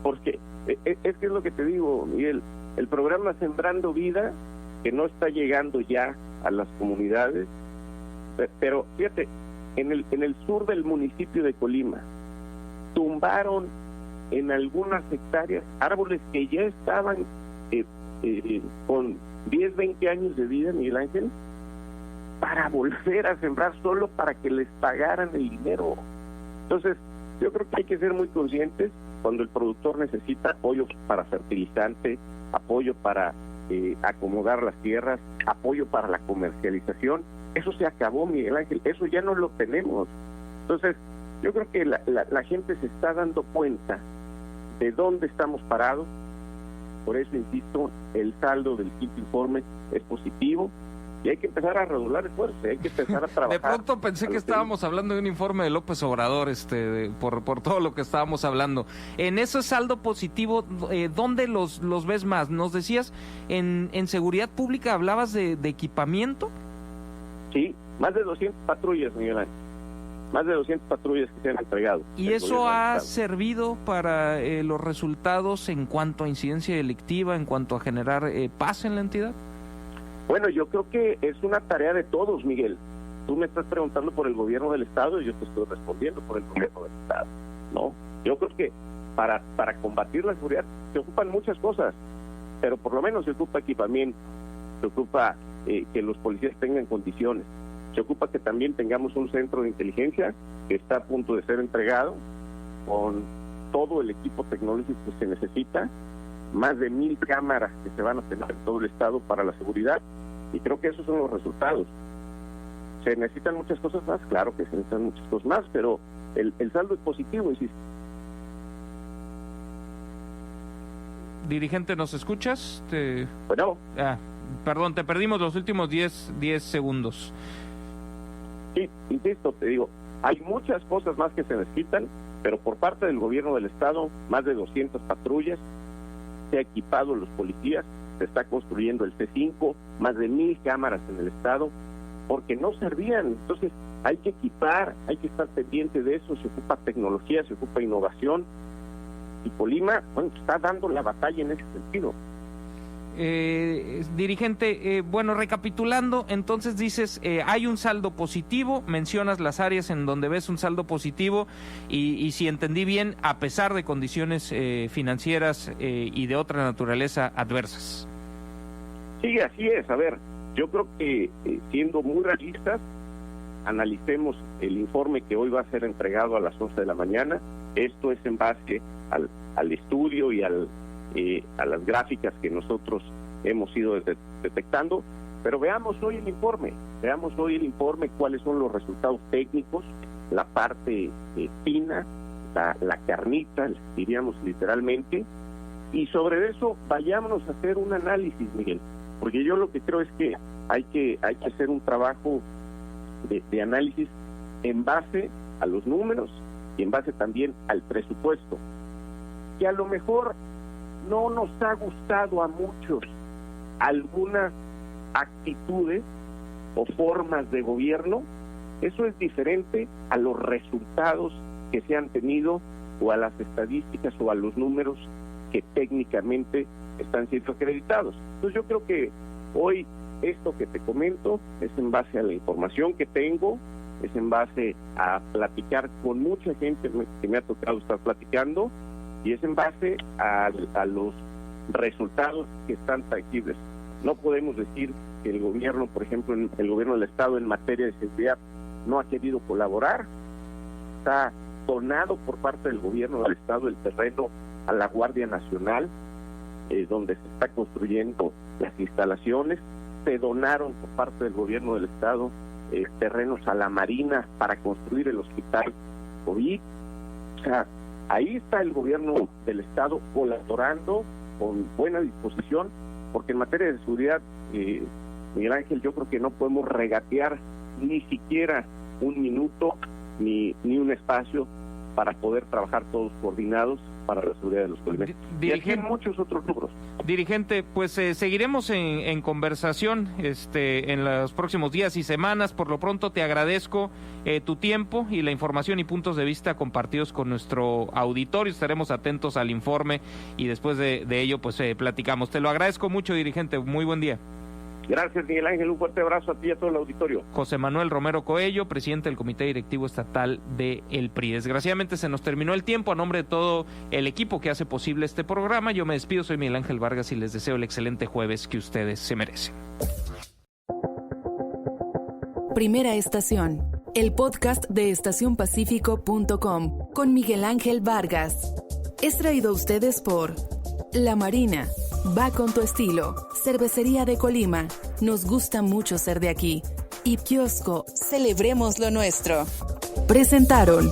porque es que es lo que te digo, Miguel, el programa Sembrando Vida, que no está llegando ya a las comunidades, pero fíjate, en el sur del municipio de Colima, tumbaron en algunas hectáreas árboles que ya estaban con 10, 20 años de vida, Miguel Ángel, para volver a sembrar solo para que les pagaran el dinero. Entonces, yo creo que hay que ser muy conscientes cuando el productor necesita apoyo para fertilizante, apoyo para acomodar las tierras, apoyo para la comercialización. Eso se acabó, Miguel Ángel, eso ya no lo tenemos. Entonces, yo creo que la gente se está dando cuenta de dónde estamos parados. Por eso, insisto, el saldo del quinto informe es positivo y hay que empezar a redoblar esfuerzos, hay que empezar a trabajar. De pronto pensé que estábamos hablando de un informe de López Obrador, por todo lo que estábamos hablando. En ese saldo positivo, ¿dónde los ves más? Nos decías, en seguridad pública hablabas de equipamiento. Sí, más de 200 patrullas, Miguel Ángel. Más de 200 patrullas que se han entregado. ¿Y eso ha servido para los resultados en cuanto a incidencia delictiva, en cuanto a generar paz en la entidad? Bueno, yo creo que es una tarea de todos, Miguel. Tú me estás preguntando por el gobierno del Estado y yo te estoy respondiendo por el gobierno del Estado, ¿no? Yo creo que para combatir la seguridad se ocupan muchas cosas, pero por lo menos se ocupa equipamiento, se ocupa que los policías tengan condiciones, se ocupa que también tengamos un centro de inteligencia que está a punto de ser entregado con todo el equipo tecnológico que se necesita, más de 1,000 cámaras que se van a tener en todo el estado para la seguridad, y creo que esos son los resultados. ¿Se necesitan muchas cosas más? Claro que se necesitan muchas cosas más, pero el saldo es positivo, insisto. Dirigente, ¿nos escuchas? Bueno. Perdón, te perdimos los últimos 10 segundos. Sí, insisto, te digo, hay muchas cosas más que se necesitan, pero por parte del gobierno del estado, más de 200 patrullas, se ha equipado los policías, se está construyendo el C5, más de 1,000 cámaras en el estado, porque no servían. Entonces hay que equipar, hay que estar pendiente de eso, se ocupa tecnología, se ocupa innovación, y Colima, bueno, está dando la batalla en ese sentido. Dirigente, bueno, recapitulando, entonces dices, hay un saldo positivo, mencionas las áreas en donde ves un saldo positivo y si entendí bien, a pesar de condiciones financieras y de otra naturaleza adversas. Sí, así es. A ver, yo creo que siendo muy realistas, analicemos el informe que hoy va a ser entregado a las 11 de la mañana. Esto es en base al estudio y a las gráficas que nosotros hemos ido detectando, pero veamos hoy el informe, cuáles son los resultados técnicos, la parte fina, la carnita, diríamos literalmente, y sobre eso vayámonos a hacer un análisis, Miguel, porque yo lo que creo es que hay que hacer un trabajo de análisis en base a los números y en base también al presupuesto, que a lo mejor no nos ha gustado a muchos algunas actitudes o formas de gobierno. Eso es diferente a los resultados que se han tenido o a las estadísticas o a los números que técnicamente están siendo acreditados. Entonces yo creo que hoy esto que te comento es en base a la información que tengo, es en base a platicar con mucha gente que me ha tocado estar platicando, y es en base a los resultados que están tangibles. No podemos decir que el gobierno, por ejemplo, el gobierno del Estado en materia de seguridad no ha querido colaborar. Está donado por parte del gobierno del Estado el terreno a la Guardia Nacional, donde se está construyendo las instalaciones. Se donaron por parte del gobierno del Estado terrenos a la Marina para construir el hospital COVID. sea, ahí está el gobierno del Estado colaborando con buena disposición, porque en materia de seguridad, Miguel Ángel, yo creo que no podemos regatear ni siquiera un minuto ni un espacio para poder trabajar todos coordinados para la seguridad de los colimenses. Y aquí hay muchos otros rubros. Dirigente, pues seguiremos en conversación en los próximos días y semanas. Por lo pronto te agradezco tu tiempo y la información y puntos de vista compartidos con nuestro auditorio. Estaremos atentos al informe y después de ello pues platicamos. Te lo agradezco mucho, dirigente. Muy buen día. Gracias, Miguel Ángel. Un fuerte abrazo a ti y a todo el auditorio. José Manuel Romero Coello, presidente del Comité Directivo Estatal de El PRI. Desgraciadamente se nos terminó el tiempo. A nombre de todo el equipo que hace posible este programa, yo me despido. Soy Miguel Ángel Vargas y les deseo el excelente jueves que ustedes se merecen. Primera Estación, el podcast de estacionpacífico.com con Miguel Ángel Vargas. Es traído a ustedes por La Marina. Va con tu estilo. Cervecería de Colima. Nos gusta mucho ser de aquí. Y Kiosco. Celebremos lo nuestro. Presentaron